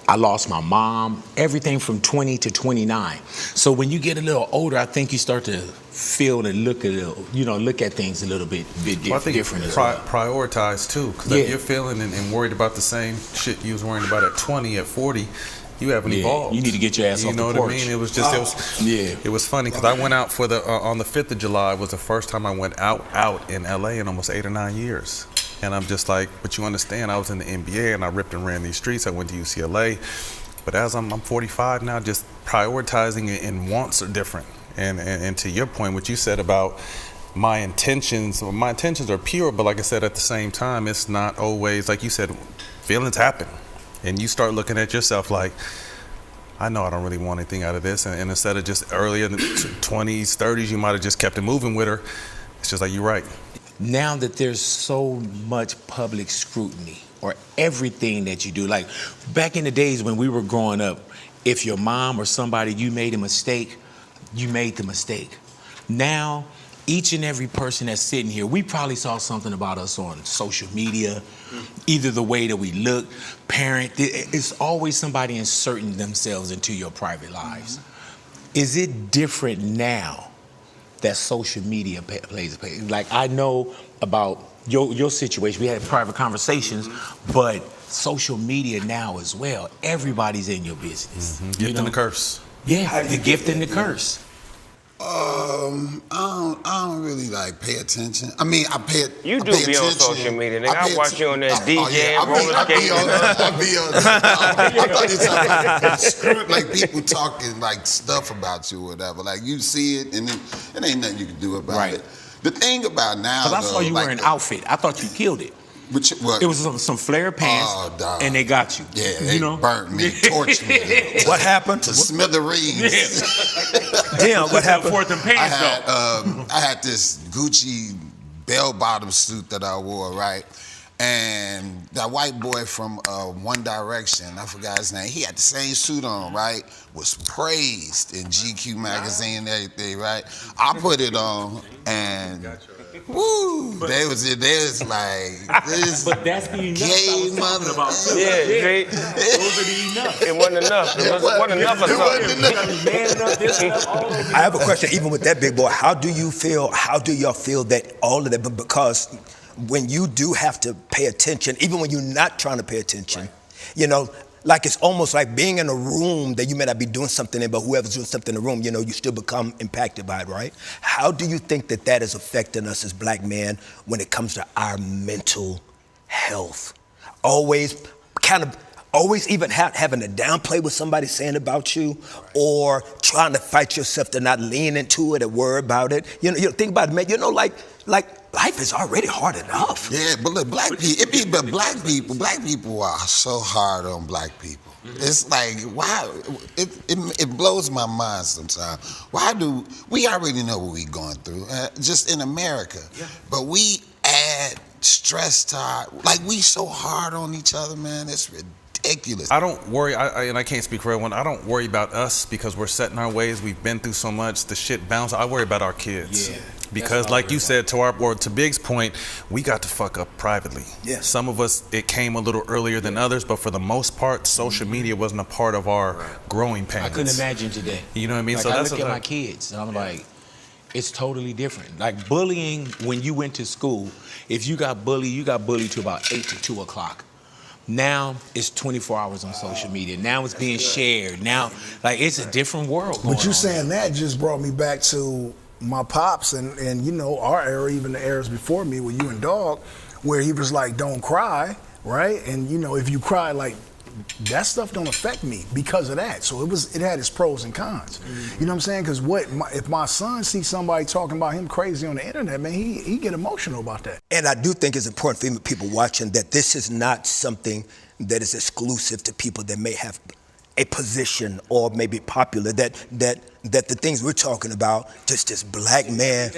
I lost my mom, everything from 20 to 29. So when you get a little older, I think you start to feel and look at things a little bit well, I think different. Prioritize too, because if you're feeling and worried about the same shit you was worrying about at 20, at 40, you haven't evolved. You need to get your ass off the porch. You know what I mean? It was just, it was funny because I went out for on the 5th of July was the first time I went out in LA in almost 8 or 9 years. And I'm just like, but you understand, I was in the NBA and I ripped and ran these streets. I went to UCLA. But as I'm 45 now, just prioritizing it and wants are different. And to your point, what you said about my intentions are pure, but like I said, at the same time, it's not always, like you said, feelings happen. And you start looking at yourself like, I know I don't really want anything out of this. And instead of just earlier in the 20s, 30s, you might have just kept it moving with her. It's just like, you're right. Now that there's so much public scrutiny or everything that you do, like back in the days when we were growing up, if your mom or somebody, you made a mistake, you made the mistake. Now, each and every person that's sitting here, we probably saw something about us on social media, either the way that we look, parent, it's always somebody inserting themselves into your private lives. Is it different now that social media plays a part? Like, I know about your situation. We had private conversations, but social media now as well. Everybody's in your business. Gift and the curse. Yeah, the gift and the curse. I don't really like pay attention. I mean, I pay. You do be on social media, nigga. I watch you on that DJ I thought you were talking about screw, like people talking like stuff about you or whatever. Like you see it, and then it ain't nothing you can do about it. The thing about now, because I saw you wearing an outfit. I thought you killed it. What? It was some flare pants, and they got you. Yeah, they burnt me, torched me. What happened? To smithereens. Damn, what happened? I had this Gucci bell-bottom suit that I wore, right? And that white boy from One Direction, I forgot his name, he had the same suit on, right? Was praised in GQ magazine and everything, right? I put it on and woo! They was like, this but that's the enough gay mother. Those are the enough. It wasn't enough. It wasn't enough of something. I have a question, even with that big boy. How do y'all feel that all of that, because when you do have to pay attention, even when you're not trying to pay attention, like it's almost like being in a room that you may not be doing something in, but whoever's doing something in the room, you still become impacted by it, right? How do you think that is affecting us as black men when it comes to our mental health? Always even having to downplay what somebody's saying about you, or trying to fight yourself to not lean into it or worry about it. Think about it, man. Like life is already hard enough. Yeah, but look, black people are so hard on black people. It's like, wow, it blows my mind sometimes. Why do we already know what we're going through, just in America, but we add stress to we so hard on each other, man. It's ridiculous. I don't worry, and I can't speak for everyone, I don't worry about us because we're set in our ways. We've been through so much, the shit bounces. I worry about our kids. Yeah. Because like you said, to Big's point, we got to fuck up privately. Yeah. Some of us, it came a little earlier than others, but for the most part, social media wasn't a part of our growing pains. I couldn't imagine today. You know what I mean? Like, so I look at my kids, and I'm like, it's totally different. Like bullying, when you went to school, if you got bullied to about 8 to 2 o'clock. Now it's 24 hours on social media. Now it's being shared. Now, like, it's a different world. But you saying that just brought me back to my pops and you know, our era, even the eras before me with you and Dog, where he was like, don't cry, right? And you know, if you cry, like, that stuff don't affect me because of that. So it had its pros and cons. You know what I'm saying? Because if my son sees somebody talking about him crazy on the internet, man, he get emotional about that. And I do think it's important for people watching that this is not something that is exclusive to people that may have a position or maybe popular, that the things we're talking about, just this black man,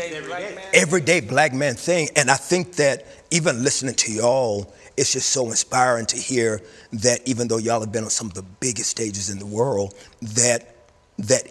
everyday black man thing. And I think that even listening to y'all, it's just so inspiring to hear that even though y'all have been on some of the biggest stages in the world, that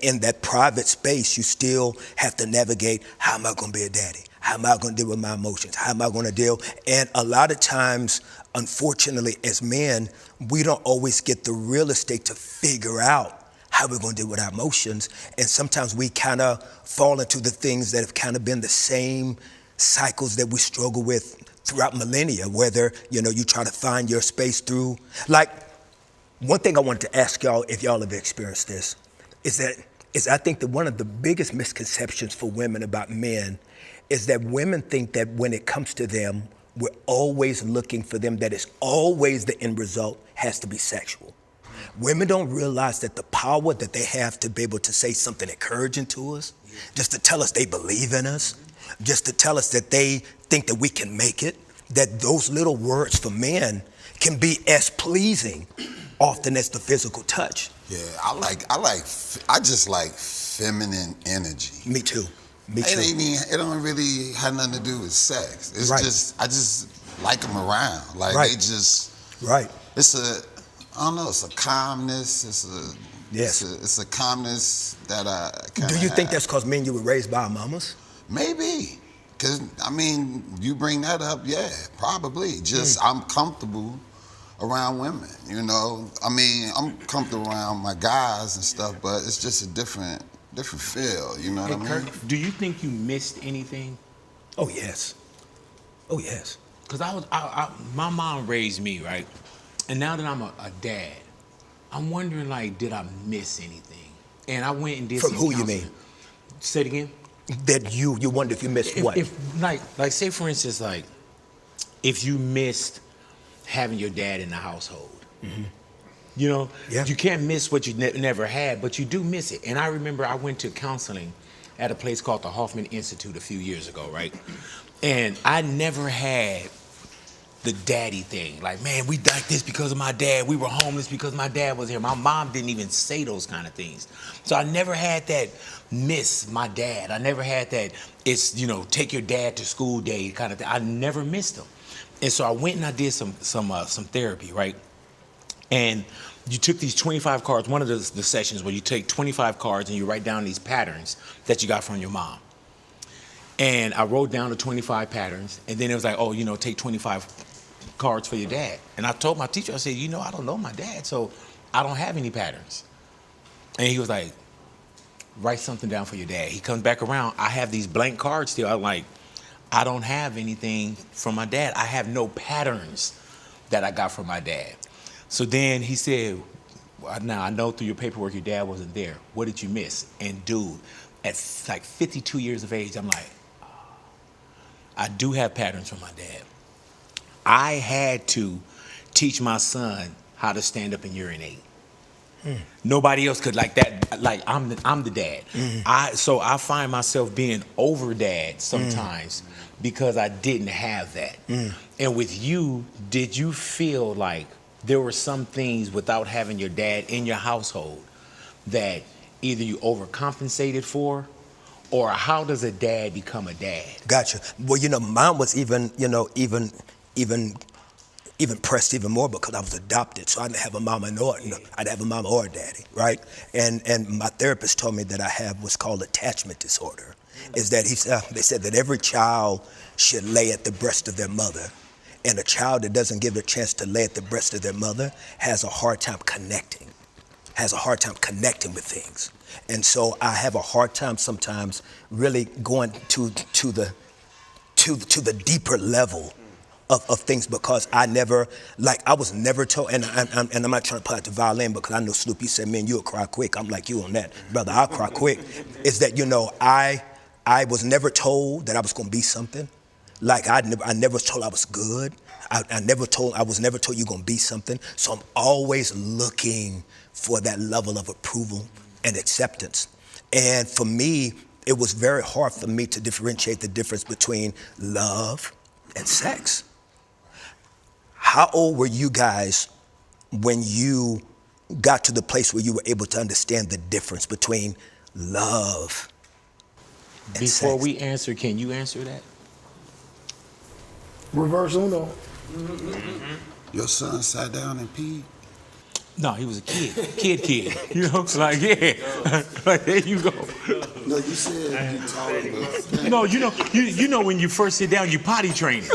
in that private space, you still have to navigate, how am I gonna be a daddy? How am I gonna deal with my emotions? How am I gonna deal? And a lot of times, unfortunately, as men, we don't always get the real estate to figure out how we're gonna deal with our emotions. And sometimes we kind of fall into the things that have kind of been the same cycles that we struggle with throughout millennia, whether, you know, you try to find your space through, like, one thing I wanted to ask y'all, if y'all have experienced this, is I think that one of the biggest misconceptions for women about men is that women think that when it comes to them, we're always looking for them, that it's always the end result has to be sexual. Women don't realize that the power that they have to be able to say something encouraging to us, just to tell us they believe in us, just to tell us that they think that we can make it, that those little words for men can be as pleasing often as the physical touch. Yeah, I just like feminine energy. Me too. Me too. It don't really have nothing to do with sex. It's I just like them around. Like they just. Right. It's I don't know. It's a calmness. It's a calmness that I. Do you think that's because me and you were raised by our mamas? Maybe, because I mean, you bring that up. Yeah, probably. Just I'm comfortable around women. You know, I mean, I'm comfortable around my guys and stuff, but it's just a different feel, you know what I mean? Kirk, do you think you missed anything? Oh, yes. Oh, yes. Because my mom raised me, right? And now that I'm a dad, I'm wondering, like, did I miss anything? And I went and did some counseling. From who you mean? Say it again? That you wonder if you missed what? Like say, for instance, like, if you missed having your dad in the household. Mm-hmm. You know, you can't miss what you never had, but you do miss it. And I remember I went to counseling at a place called the Hoffman Institute a few years ago, right? And I never had the daddy thing. Like, man, we like this because of my dad. We were homeless because my dad was here. My mom didn't even say those kind of things. So I never had that miss my dad. I never had that, it's, you know, take your dad to school day kind of thing. I never missed him. And so I went and I did some therapy, right? And you took these 25 cards, one of the sessions where you take 25 cards and you write down these patterns that you got from your mom. And I wrote down the 25 patterns, and then it was like, oh, you know, take 25 cards for your dad. And I told my teacher, I said, you know, I don't know my dad, so I don't have any patterns. And he was like, write something down for your dad. He comes back around, I have these blank cards still. I'm like, I don't have anything from my dad. I have no patterns that I got from my dad. So then he said, now I know through your paperwork your dad wasn't there. What did you miss? And dude, at like 52 years of age, I'm like, I do have patterns from my dad. I had to teach my son how to stand up and urinate. Nobody else could like that. Like I'm the dad. So I find myself being over dad sometimes because I didn't have that. And with you, did you feel like there were some things without having your dad in your household that either you overcompensated for, or how does a dad become a dad? Gotcha. Well, you know, mine was even pressed even more because I was adopted, so I didn't have a mama or I'd have a mama or a daddy, right? And my therapist told me that I have what's called attachment disorder. Is that they said that every child should lay at the breast of their mother, and a child that doesn't give a chance to lay at the breast of their mother has a hard time connecting with things. And so I have a hard time sometimes really going to the deeper level of things because I was never told, and I'm not trying to play out the violin because I know Snoop, you said, man, you'll cry quick. I'm like you on that, brother, I'll cry quick. Is that, you know, I I was never told that I was gonna be something. Like I never was told I was good. I was never told you're gonna be something. So I'm always looking for that level of approval and acceptance. And for me, it was very hard for me to differentiate the difference between love and sex. How old were you guys when you got to the place where you were able to understand the difference between love and Before sex? we answer, can you answer that? Reverse Uno. Your son sat down and peed? No, he was a kid. You know, like, yeah. Like, there you go. No, you said you told him. No, you know when you first sit down, you potty train it.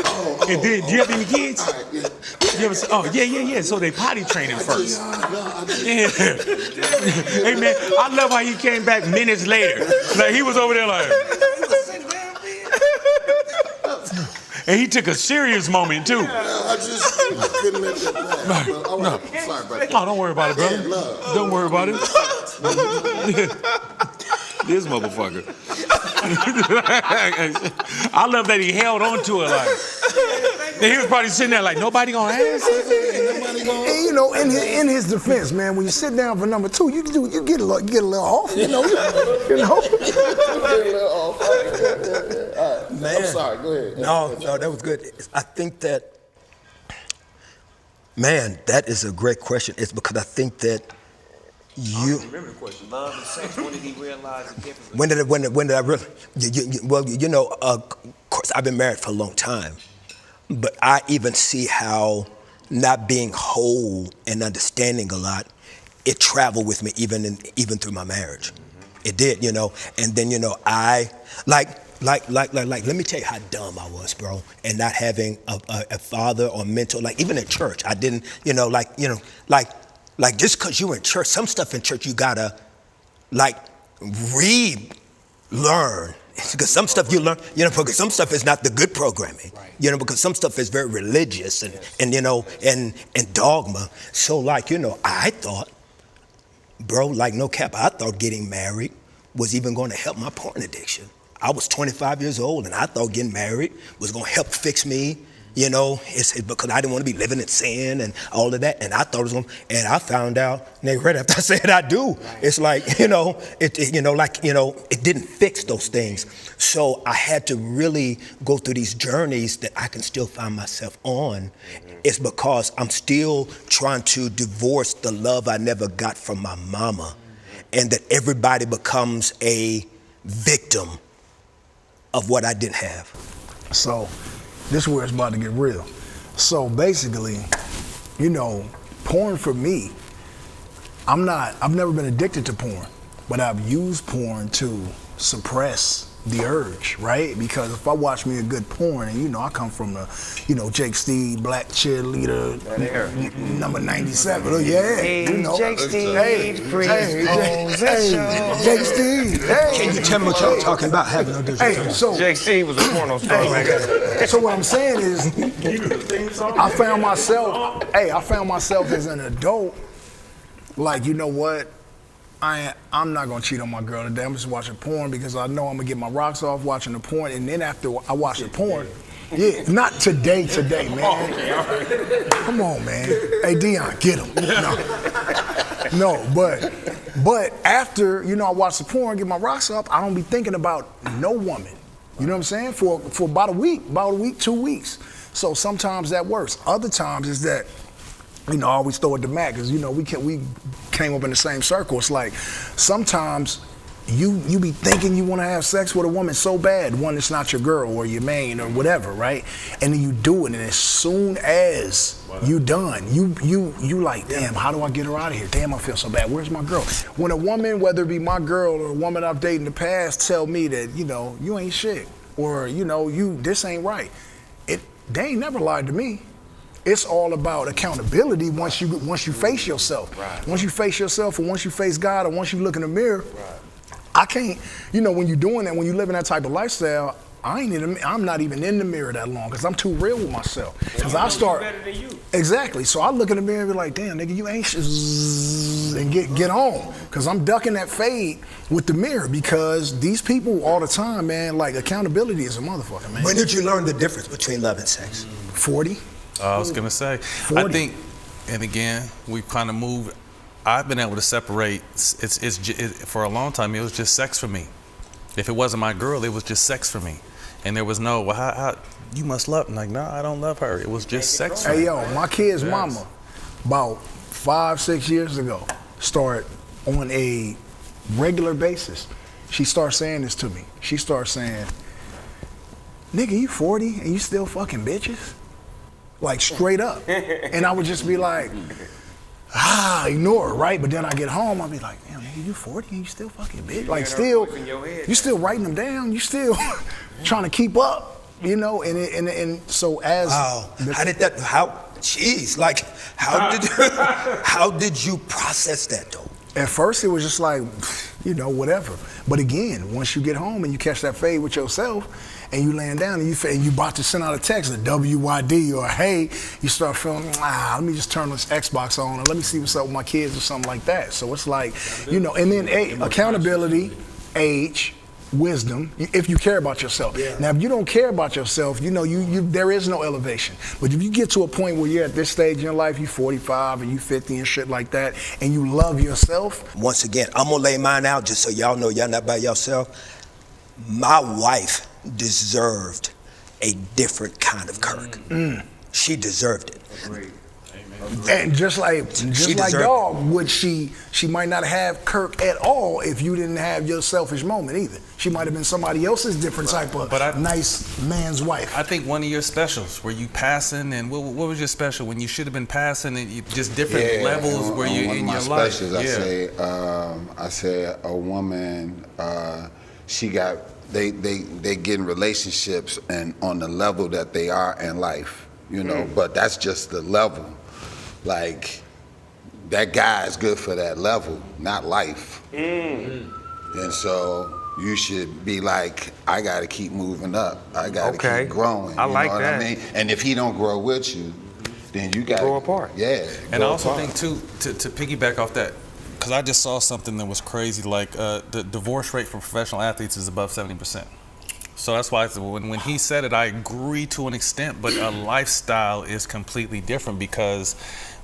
And then, do you have any kids? All right, yeah. You ever say, oh, yeah. So they potty train him first. Yeah. Hey, man, I love how he came back minutes later. Like, he was over there like... And he took a serious moment, too. I just couldn't let that pass. All right, sorry, brother. No, don't worry about it, brother. Don't worry about it. This motherfucker. I love that he held on to it like. And he was probably sitting there like, nobody gonna ask? And you know, in his defense, man, when you sit down for number two, you get a little off, you know. You know. Man. I'm sorry, go ahead. No, that was good. I think that, man, that is a great question. It's because I think that you. Remember the question. Love and sex. When did he realize the difference? When did I really? Well, you know, of course, I've been married for a long time, but I even see how not being whole and understanding a lot, it traveled with me even through my marriage. It did, you know. And then, you know, I like. Let me tell you how dumb I was, bro, and not having a father or mentor. Like even in church, I didn't, like just because you in church, some stuff in church you gotta like relearn. Because some stuff you learn, because some stuff is not the good programming, because some stuff is very religious and dogma. So like, I thought, bro, like no cap, I thought getting married was even going to help my porn addiction. I was 25 years old and I thought getting married was going to help fix me, it's because I didn't want to be living in sin and all of that. And I thought it was going to, and I found out, right after I said I do, it's like, it didn't fix those things. So I had to really go through these journeys that I can still find myself on. It's because I'm still trying to divorce the love I never got from my mama, and that everybody becomes a victim of what I didn't have. So this is where it's about to get real. So basically, porn for me, I've never been addicted to porn, but I've used porn to suppress the urge, right? Because if I watch me a good porn, and I come from the, Jake Steve, black cheerleader, number 97. Oh yeah, Jake Steve, Jake Steve. Can you tell me what y'all talking about? Having no Hey, so Jake Steve was a porno star, man. So what I'm saying is, I found myself as an adult, like, you know what? I'm not gonna cheat on my girl today. I'm just watching porn because I know I'm gonna get my rocks off watching the porn, and then after I watch the porn, not today, man. Come on, man. Hey, Dion, get him. No, but after I watch the porn, get my rocks up, I don't be thinking about no woman. You know what I'm saying? For about a week, 2 weeks. So sometimes that works. Other times is that, I always throw it to Matt because we came up in the same circle. It's like sometimes you be thinking you want to have sex with a woman so bad, one that's not your girl or your main or whatever, right? And then you do it, and as soon as you done, you like, damn, how do I get her out of here? Damn, I feel so bad. Where's my girl? When a woman, whether it be my girl or a woman I've dated in the past, tell me that you ain't shit or this ain't right, they ain't never lied to me. It's all about accountability once you face yourself. Right. Once you face yourself, or once you face God, or once you look in the mirror, I can't, when you're doing that, when you live in that type of lifestyle, I'm not even in the mirror that long because I'm too real with myself. Because I start better than you. exactly. So I look in the mirror and be like, damn, nigga, you anxious, and get on. Because I'm ducking that fade with the mirror because these people all the time, man, like accountability is a motherfucker, man. When did you learn the difference between love and sex? 40. I was gonna say, 40. I think, and again, we've kind of moved. I've been able to separate. For a long time, it was just sex for me. If it wasn't my girl, it was just sex for me. And there was no, well, how you must love. I'm like, no, I don't love her. It was just sex for me. Hey, yo, my kid's mama, about 5-6 years ago, started on a regular basis. She starts saying this to me. She starts saying, nigga, you 40 and you still fucking bitches? Like, straight up. And I would just be like, ignore her, right? But then I get home, I'll be like, damn, nigga, you 40 and you still fucking bitch? Like, still, you still writing them down. You still trying to keep up, you know? And so as... Wow. How did you process that, though? At first, it was just like, you know, whatever. But again, once you get home and you catch that fade with yourself, and you laying down and you about to send out a text, a WYD or a hey, you start feeling, let me just turn this Xbox on and let me see what's up with my kids or something like that. So it's like, you know, and then accountability, age, wisdom, if you care about yourself. Yeah. Now, if you don't care about yourself, you know, there is no elevation. But if you get to a point where you're at this stage in your life, you're 45 and you 50 and shit like that, and you love yourself. Once again, I'm gonna lay mine out just so y'all know y'all not by yourself. My wife deserved a different kind of Kirk. She deserved it. Agreed. And just like dog, she might not have Kirk at all if you didn't have your selfish moment either. She might have been somebody else's different type of nice man's wife. I think one of your specials where you passing, and what was your special when you should have been passing, and just different levels where you in your life. Specials, I say a woman, she got. They get in relationships and on the level that they are in life, you know, but that's just the level. Like, that guy is good for that level, not life. And so you should be like, I gotta keep moving up. I gotta keep growing. I like know that. What I mean? And if he don't grow with you, then you gotta grow apart. Yeah. And I also think too, to piggyback off that, because I just saw something that was crazy, like the divorce rate for professional athletes is above 70%. So that's why when he said it, I agree to an extent, but a lifestyle is completely different. Because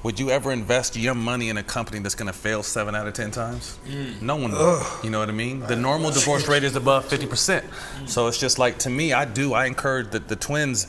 would you ever invest your money in a company that's going to fail 7 out of 10 times? No one would. You know what I mean? The normal divorce rate is above 50%. So it's just like, to me, I encourage the twins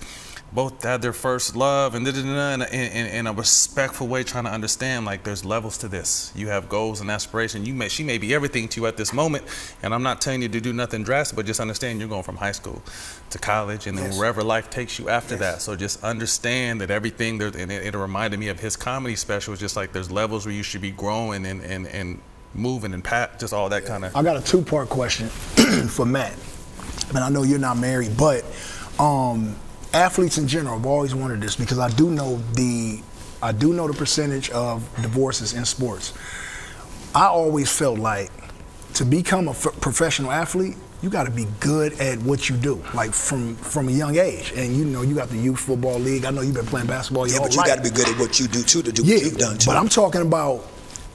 both had their first love and in a respectful way, trying to understand, like, there's levels to this. You have goals and aspirations. She may be everything to you at this moment, and I'm not telling you to do nothing drastic, but just understand you're going from high school to college, and then wherever life takes you after that. So just understand that everything there, and it reminded me of his comedy special. It's just like there's levels where you should be growing and moving and just all that kind of. I got a 2-part question for Matt. And I know you're not married, but athletes in general have always wanted this, because I do know the percentage of divorces in sports. I always felt like to become a professional athlete, you got to be good at what you do, like from a young age. And you know, you got the youth football league. I know you've been playing basketball your whole life. But you got to be good at what you do too, to do what you've done too. But I'm talking about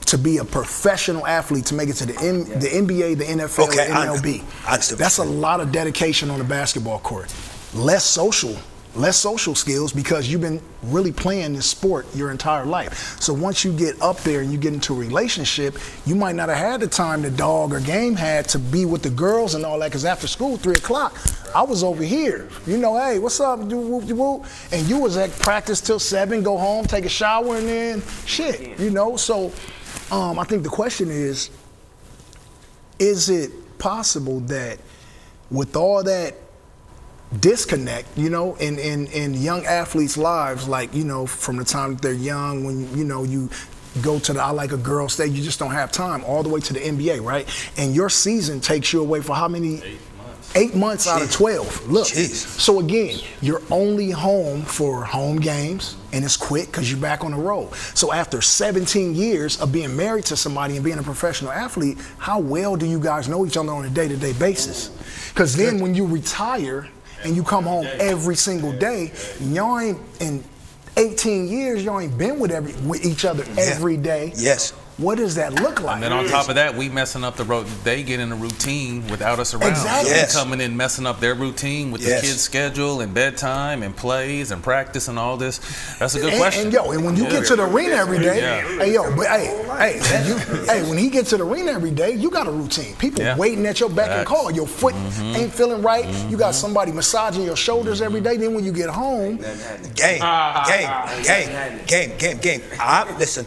to be a professional athlete, to make it to the NBA, the NFL, the MLB. That's a lot of dedication on the basketball court. Less social skills, because you've been really playing this sport your entire life. So once you get up there and you get into a relationship, you might not have had the time the dog or game had to be with the girls and all that, because after school, 3 o'clock, I was over here. You know, hey, what's up? And you was at practice till 7, go home, take a shower, and then shit, you know? So I think the question is it possible that with all that disconnect, you know, in young athletes' lives, like, you know, from the time that they're young, when, you know, you go to the I like a girl stage, you just don't have time, all the way to the NBA, right? And your season takes you away for how many? 8 months out of 12. Look, so again, you're only home for home games, and it's quick because you're back on the road. So after 17 years of being married to somebody and being a professional athlete, how well do you guys know each other on a day-to-day basis? Because then when you retire and you come home every single day, y'all ain't in 18 years, y'all ain't been with each other every day. Yes. What does that look like? And then on top of that, we messing up the road. They get in a routine without us around. Exactly. Yes. We coming in messing up their routine with the kids' schedule and bedtime and plays and practice and all this. That's a good question. And when you get to the arena every day, when he gets to the arena every day, you got a routine. People waiting at your beck and call. Your foot ain't feeling right. You got somebody massaging your shoulders every day. Then when you get home, game. Listen.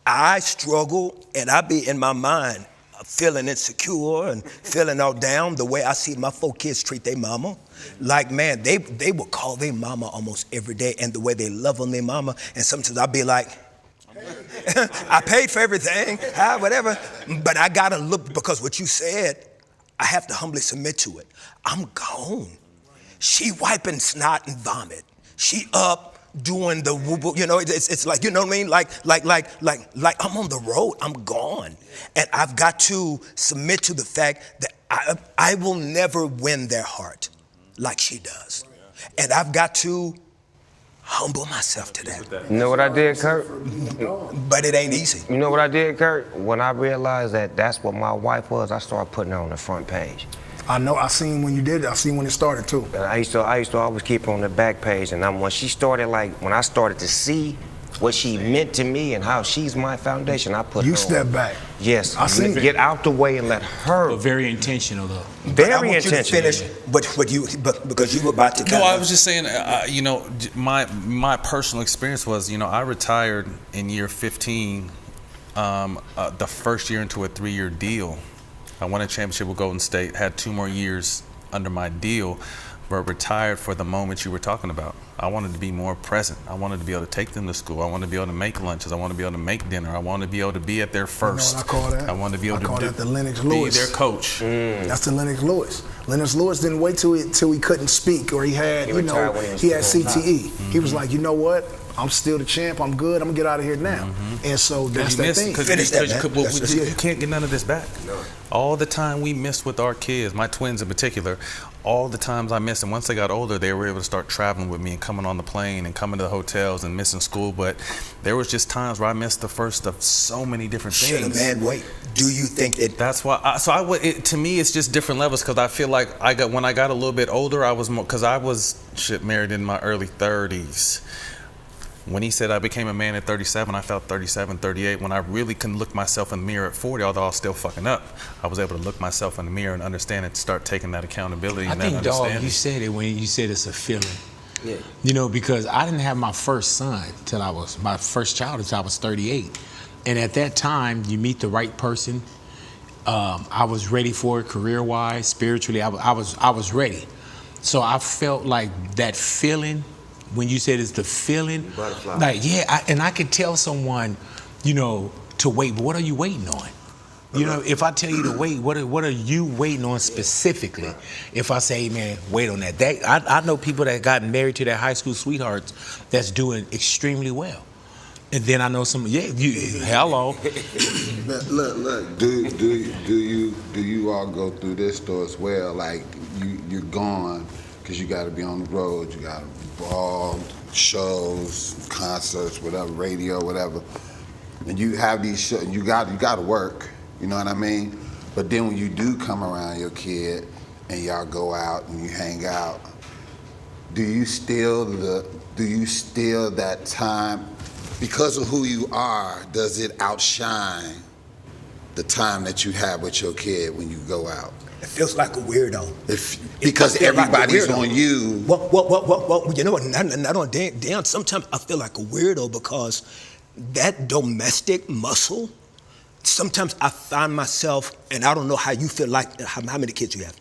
I struggle, and I be in my mind feeling insecure and feeling all down the way I see my 4 kids treat their mama. Like, man, they will call their mama almost every day, and the way they love on their mama. And sometimes I be like, I paid for everything, whatever. But I got to look, because what you said, I have to humbly submit to it. I'm gone. She wiping snot and vomit. She up. Doing the woo-woo, it's like, you know what I mean? Like I'm on the road, I'm gone. And I've got to submit to the fact that I will never win their heart like she does. And I've got to humble myself to that. You know what I did, Kirk? But it ain't easy. You know what I did, Kirk? When I realized that that's what my wife was, I started putting her on the front page. I know. I seen when you did it. I seen when it started too. And I used to always keep her on the back page. And when she started, when I started to see what she meant to me and how she's my foundation, I put her You on. step back. Yes. I seen Get out the way and let her. But very intentional though. Very I intentional. want you to finish, but because you were about to. No, I was just saying, my personal experience was, I retired in year 15, the first year into a 3-year deal. I won a championship with Golden State, had 2 more years under my deal, but retired for the moment you were talking about. I wanted to be more present. I wanted to be able to take them to school. I wanted to be able to make lunches. I wanted to be able to make dinner. I wanted to be able to be at their first. You know what I call that? I wanted to be able I call to that the Lennox be Lewis. their coach. That's the Lennox Lewis. Lennox Lewis didn't wait till he couldn't speak, or he had, he had CTE. He was like, you know what? I'm still the champ. I'm good. I'm gonna get out of here now. And so that's the thing. Because you can't get none of this back. No. All the time we missed with our kids, my twins in particular, all the times I missed, and once they got older, they were able to start traveling with me and coming on the plane and coming to the hotels and missing school. But there was just times where I missed the first of so many different things. Man, wait. Do you think that? That's why. To me, it's just different levels, because I feel like when I got a little bit older, I was more, because I was married in my early 30s. When he said I became a man at 37, I felt 37, 38. When I really couldn't look myself in the mirror at 40, although I was still fucking up, I was able to look myself in the mirror and understand it, start taking that accountability. I think, dog, you said it when you said it's a feeling. Yeah. Because I didn't have my first son my first child until I was 38. And at that time, you meet the right person. I was ready for it career-wise, spiritually. I was ready. So I felt like that feeling. When you said it's the feeling, like, and I could tell someone, to wait, but what are you waiting on? If I tell you to wait, what are you waiting on specifically? If I say, man, wait on that. I know people that got married to their high school sweethearts that's doing extremely well. And then I know some, hello. Look, do you all go through this though as well? Like, you're gone because you got to be on the road, you got to ball, shows, concerts, whatever, radio, whatever. And you have these shows, you got to work, you know what I mean? But then when you do come around your kid and y'all go out and you hang out, do you steal that time? Because of who you are, does it outshine the time that you have with your kid when you go out? It feels like a weirdo. Because everybody's on you. Well, you know what? Not on Dan. Sometimes I feel like a weirdo because that domestic muscle. Sometimes I find myself, and I don't know how you feel like. How many kids you have?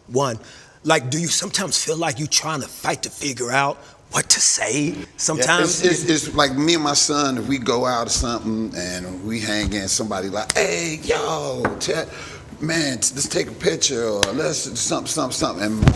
One. Like, do you sometimes feel like you're trying to fight to figure out what to say? Sometimes it's like me and my son. If we go out or something and we hang in, somebody like, hey, yo, man, let's take a picture or let's something. And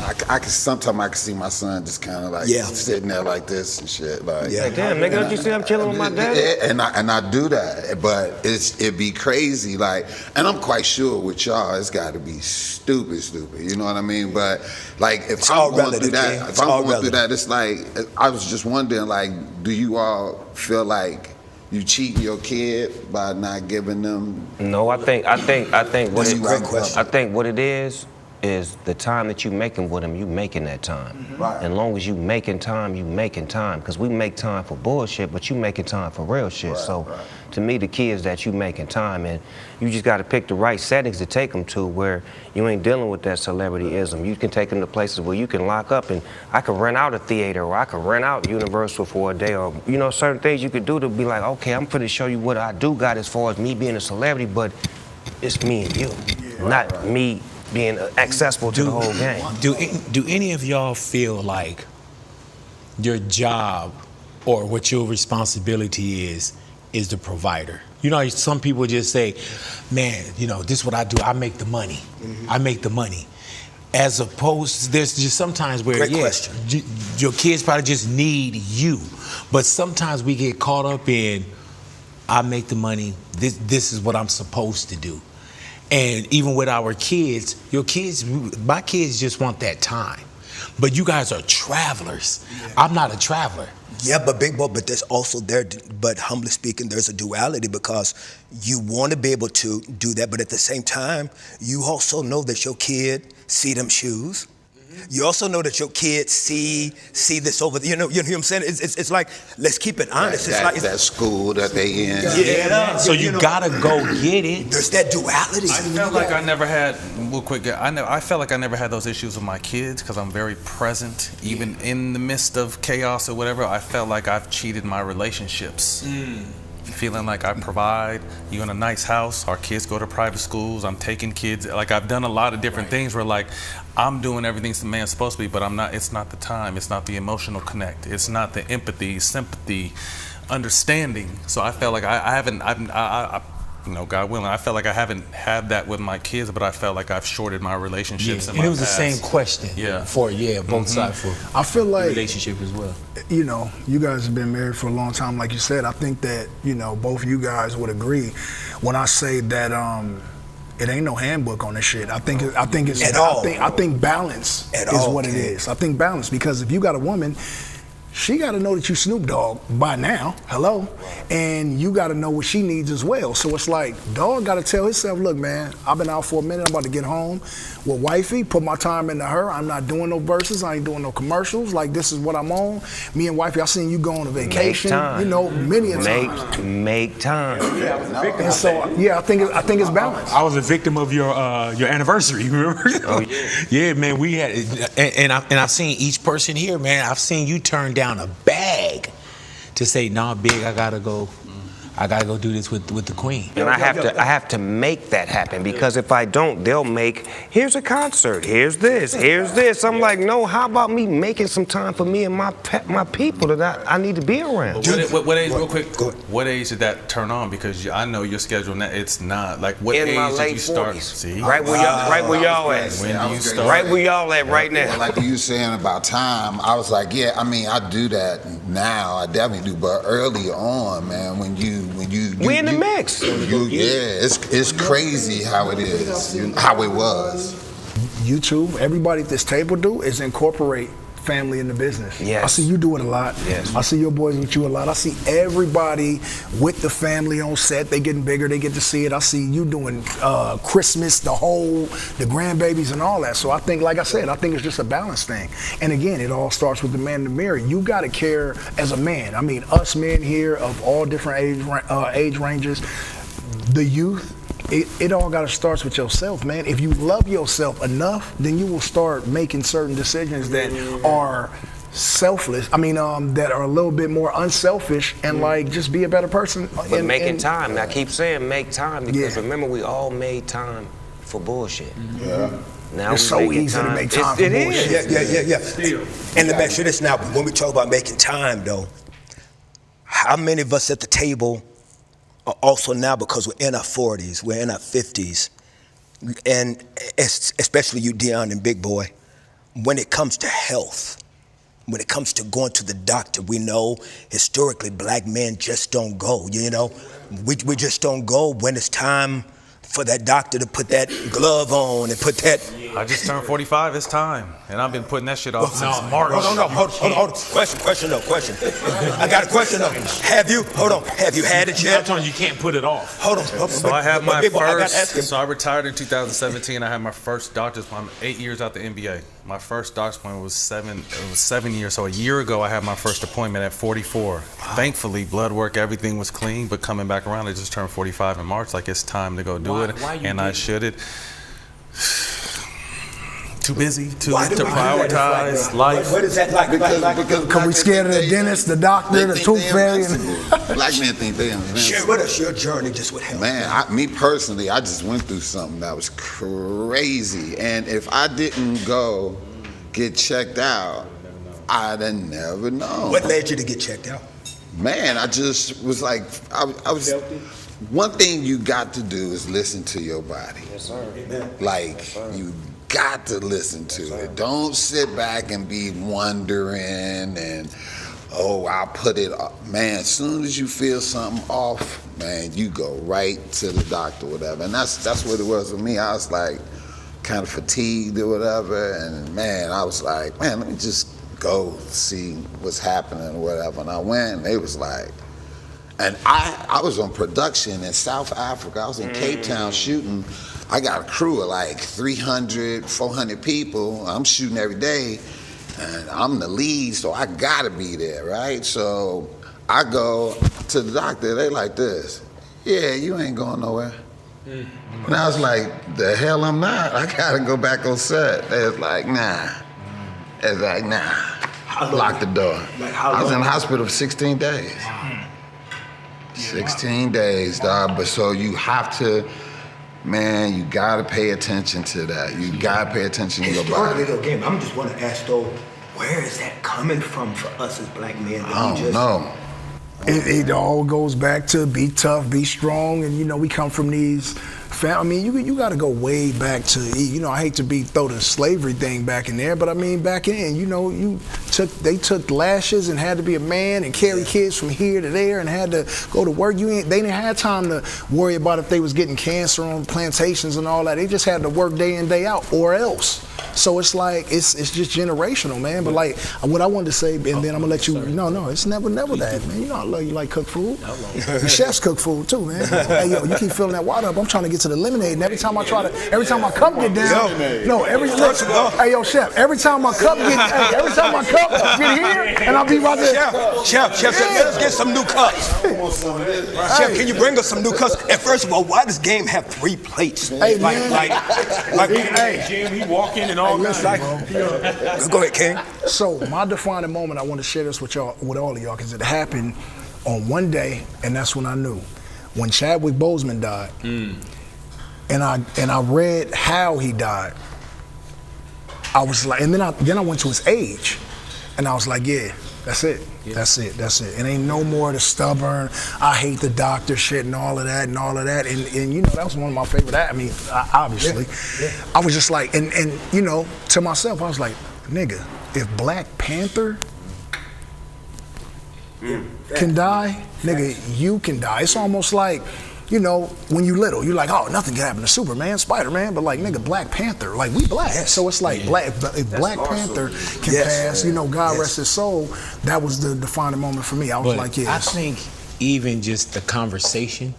sometimes I can see my son just kind of like sitting there like this and shit. Like, Like, damn, nigga, don't you see I'm chilling with my dad? And I do that, but it'd be crazy. Like, and I'm quite sure with y'all, it's got to be stupid. You know what I mean? But like, if I'm going through that, it's like I was just wondering, like, do you all feel like you cheating your kid by not giving them? No, I think what That's a great question. I think what it is the time that you making with them, you making that time. Mm-hmm. Right. And long as you making time, you making time. Because we make time for bullshit, but you making time for real shit. So to me, the key is that you making time, and you just got to pick the right settings to take them to where you ain't dealing with that celebrityism. You can take them to places where you can lock up, and I could rent out a theater, or I could rent out Universal for a day, or certain things you could do to be like, okay, I'm finna show you what I do got as far as me being a celebrity, but it's me and you, not me being accessible to the whole game. Do any of y'all feel like your job or what your responsibility is the provider? Some people just say, man, this is what I do. I make the money. I make the money. As opposed to, there's just sometimes where, your kids probably just need you. But sometimes we get caught up in, I make the money. This is what I'm supposed to do. And even with our kids, my kids just want that time. But you guys are travelers. Yeah. I'm not a traveler. Yeah, but big boy, but there's also but humbly speaking, there's a duality because you want to be able to do that, but at the same time, you also know that your kid see them shoes. You also know that your kids see this over. You know what I'm saying? It's like, let's keep it honest. It's like that school that they in. Yeah. So you gotta go get it. There's that duality. I felt like I never had. Real quick, I felt like I never had those issues with my kids because I'm very present, even in the midst of chaos or whatever. I felt like I've cheated my relationships. Feeling like I provide, you in a nice house, our kids go to private schools, I'm taking kids, like I've done a lot of different things where like I'm doing everything the man's supposed to be, but it's not the time, it's not the emotional connect, it's not the empathy, sympathy, understanding. So I felt like I haven't, God willing, I felt like I haven't had that with my kids, but I felt like I've shorted my relationships in my and it was past. The same question for both sides for I feel like relationship as well. You guys have been married for a long time, like you said. I think that, both you guys would agree when I say that it ain't no handbook on this shit. I think it's at all. I think balance is what it is. I think balance, because if you got a woman, she got to know that you Snoop Dogg by now, hello, and you got to know what she needs as well. So it's like, dog got to tell himself, look, man, I've been out for a minute, I'm about to get home with wifey, put my time into her, I'm not doing no verses, I ain't doing no commercials, like this is what I'm on. Me and wifey, I seen you go on a vacation, many a times. Make time. And so, I think it's balanced. I was a victim of your anniversary, remember? Oh yeah. Yeah, man, we had, and I've seen each person here, man, I've seen you turn down a bag to say, nah, big, I gotta go do this with the queen. And I have to make that happen, because if I don't, they'll make, here's a concert, here's this. I'm like, no, how about me making some time for me and my people that I need to be around? What age, real quick, what age did that turn on? Because I know your schedule now, it's not, like what age did you start? See? Right where y'all at. When do you start? Right where y'all at right now. Like you saying about time, I was like, I do that now, I definitely do, but early on, man, when we in the mix. It's crazy how it is, how it was. You two, everybody at this table do is incorporate family in the business. Yes. I see you do it a lot. Yes. I see your boys with you a lot. I see everybody with the family on set. They getting bigger. They get to see it. I see you doing Christmas, the grandbabies and all that. So I think, like I said, I think it's just a balance thing. And again, it all starts with the man in the mirror. You got to care as a man. I mean, us men here of all different age ranges, the youth, it all got to start with yourself, man. If you love yourself enough, then you will start making certain decisions that are selfless. That are a little bit more unselfish and like just be a better person. But making time. I keep saying make time, because remember, we all made time for bullshit. Yeah. Now it's so easy to make time for bullshit. Yeah. And to make sure this now, when we talk about making time, though, how many of us at the table are also now, because we're in our 40s, we're in our 50s, and especially you, Dion and Big Boy, when it comes to health, when it comes to going to the doctor, we know historically black men just don't go, you know? We just don't go when it's time for that doctor to put that glove on and put that. I just turned 45. It's time, and I've been putting that shit off since March. Hold on. Question. I got a question though. Have you had it yet? You can't put it off. Hold on. So I had my first. So I retired in 2017. I had my first doctor's appointment 8 years out the NBA. My first doctor's appointment was 7 years. So a year ago, I had my first appointment at 44. Wow. Thankfully, blood work, everything was clean. But coming back around, I just turned 45 in March. Like it's time to go do it, and I should it. Too busy to prioritize life. What is that like? Because we scared of the dentist, the doctor, the tooth fairy. Black men think they invincible. Share with us your journey just with health. Man, me personally, I just went through something that was crazy. And if I didn't go get checked out, I'd have never known. What led you to get checked out? Man, I just was like, I was. One thing you got to do is listen to your body. Yes, sir. Like, you got to listen to it. Don't sit back and be wondering and, oh, I'll put it up. Man, as soon as you feel something off, man, you go right to the doctor or whatever. And that's what it was with me. I was like kind of fatigued or whatever. And man, I was like, man, let me just go see what's happening or whatever. And I went and they was like, and I was on production in South Africa. I was in Cape Town shooting. I got a crew of like 300, 400 people. I'm shooting every day, and I'm the lead, so I gotta be there, right? So I go to the doctor, they like this, yeah, you ain't going nowhere. And I was like, the hell I'm not. I gotta go back on set. They was like, nah. It's like, nah. Lock the door. I was in the hospital for 16 days. 16 days, dog. But so you have to, man, you gotta pay attention to that. You gotta pay attention to your body. Game. I'm just want to ask though, where is that coming from for us as black men? I don't know. It all goes back to be tough, be strong, and you know we come from these. I mean, you got to go way back to, you know, I hate to throw the slavery thing back in there, but I mean, back in, you know, they took lashes and had to be a man and carry kids from here to there and had to go to work. They didn't have time to worry about if they was getting cancer on plantations and all that. They just had to work day in, day out, or else. So it's like, it's just generational, man. But like, what I wanted to say, and then I'm gonna let you, no, it's never that, man. You know I love you like cook food. The chefs cook food too, man. Hey, yo, you keep filling that water up. I'm trying to get to the lemonade, and every time my cup get down, hey, yo, chef, every time my cup get here, and I'll be right there. Chef, let us get some new cups. Chef, can you bring us some new cups? And first of all, why does Game have 3 plates? Hey, man. Hey, Jim, he walking and all that. Go ahead, King. So my defining moment, I want to share this with y'all, with all of y'all, because it happened on one day, and that's when I knew. When Chadwick Boseman died, and I read how he died, I was like, and then I went to his age, and I was like, yeah, that's it. Yeah. That's it. It ain't no more the stubborn, I hate the doctor shit and all of that. And you know, that was one of my favorite, obviously. Yeah. I was just like, and you know, to myself, I was like, nigga, if Black Panther can die, nigga, you can die. It's almost like, you know, when you little, you're like, oh, nothing can happen to Superman, Spider-Man, but like, nigga, Black Panther, like, we black. So it's like, if Black Panther can pass, you know, God rest his soul, that was the defining moment for me. I was like, yeah. I think even just the conversation,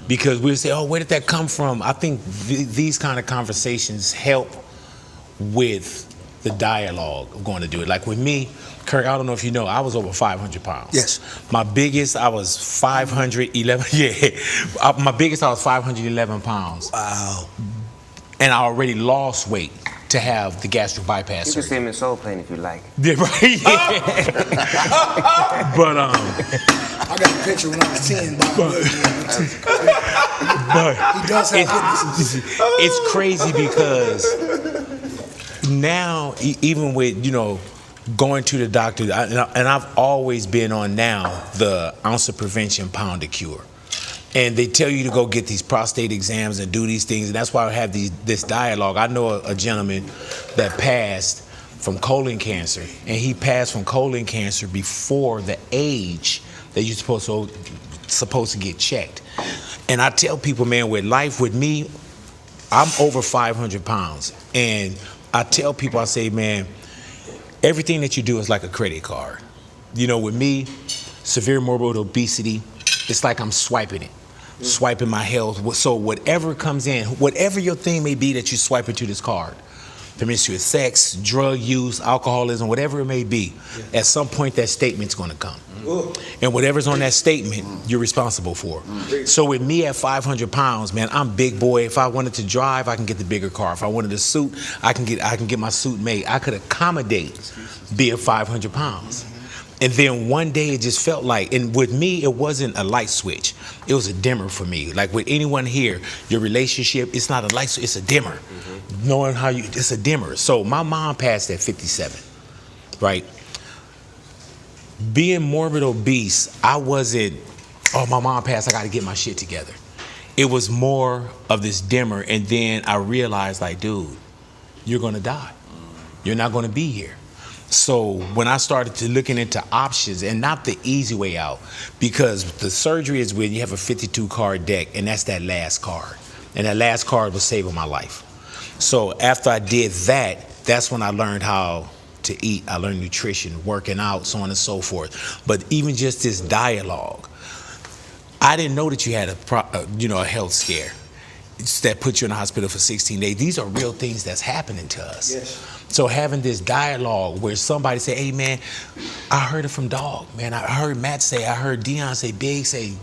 because we'll say, oh, where did that come from? I think these kind of conversations help with the dialogue of going to do it. Like with me, Kirk, I don't know if you know, I was over 500 pounds. Yes. My biggest, I was 511, my biggest, I was 511 pounds. Wow. And I already lost weight to have the gastric bypass surgery. You can see him in Soul Plane if you like. Yeah, right. But I got a picture when I was 10. But he does have it's crazy because now, even with, you know, going to the doctor, and I've always been on now the ounce of prevention, pound of cure. And they tell you to go get these prostate exams and do these things, and that's why I have this dialogue. I know a gentleman that passed from colon cancer, and he passed from colon cancer before the age that you're supposed to get checked. And I tell people, man, with life, with me, I'm over 500 pounds. And I tell people, I say, man, everything that you do is like a credit card. You know, with me, severe morbid obesity, it's like I'm swiping it, swiping my health. So whatever comes in, whatever your thing may be that you swipe into this card, promiscuous sex, drug use, alcoholism, whatever it may be, at some point that statement's gonna come. And whatever's on that statement, you're responsible for. So with me at 500 pounds, man, I'm big boy. If I wanted to drive, I can get the bigger car. If I wanted a suit, I can get my suit made. I could accommodate being 500 pounds. And then one day it just felt like, and with me, it wasn't a light switch. It was a dimmer for me. Like with anyone here, your relationship, it's not a light switch, it's a dimmer. Knowing how it's a dimmer. So my mom passed at 57, right? Being morbid obese, I wasn't, oh, my mom passed, I gotta get my shit together. It was more of this dimmer, and then I realized, like, dude, you're gonna die. You're not gonna be here. So when I started to looking into options, and not the easy way out, because the surgery is when you have a 52 card deck, and that's that last card. And that last card was saving my life. So after I did that, that's when I learned how to eat. I learned nutrition, working out, so on and so forth. But even just this dialogue, I didn't know that you had a health scare that put you in the hospital for 16 days. These are real things that's happening to us. Yes. So having this dialogue where somebody say, hey man, I heard it from Dog, man. I heard Matt say, I heard Dion say, Big say,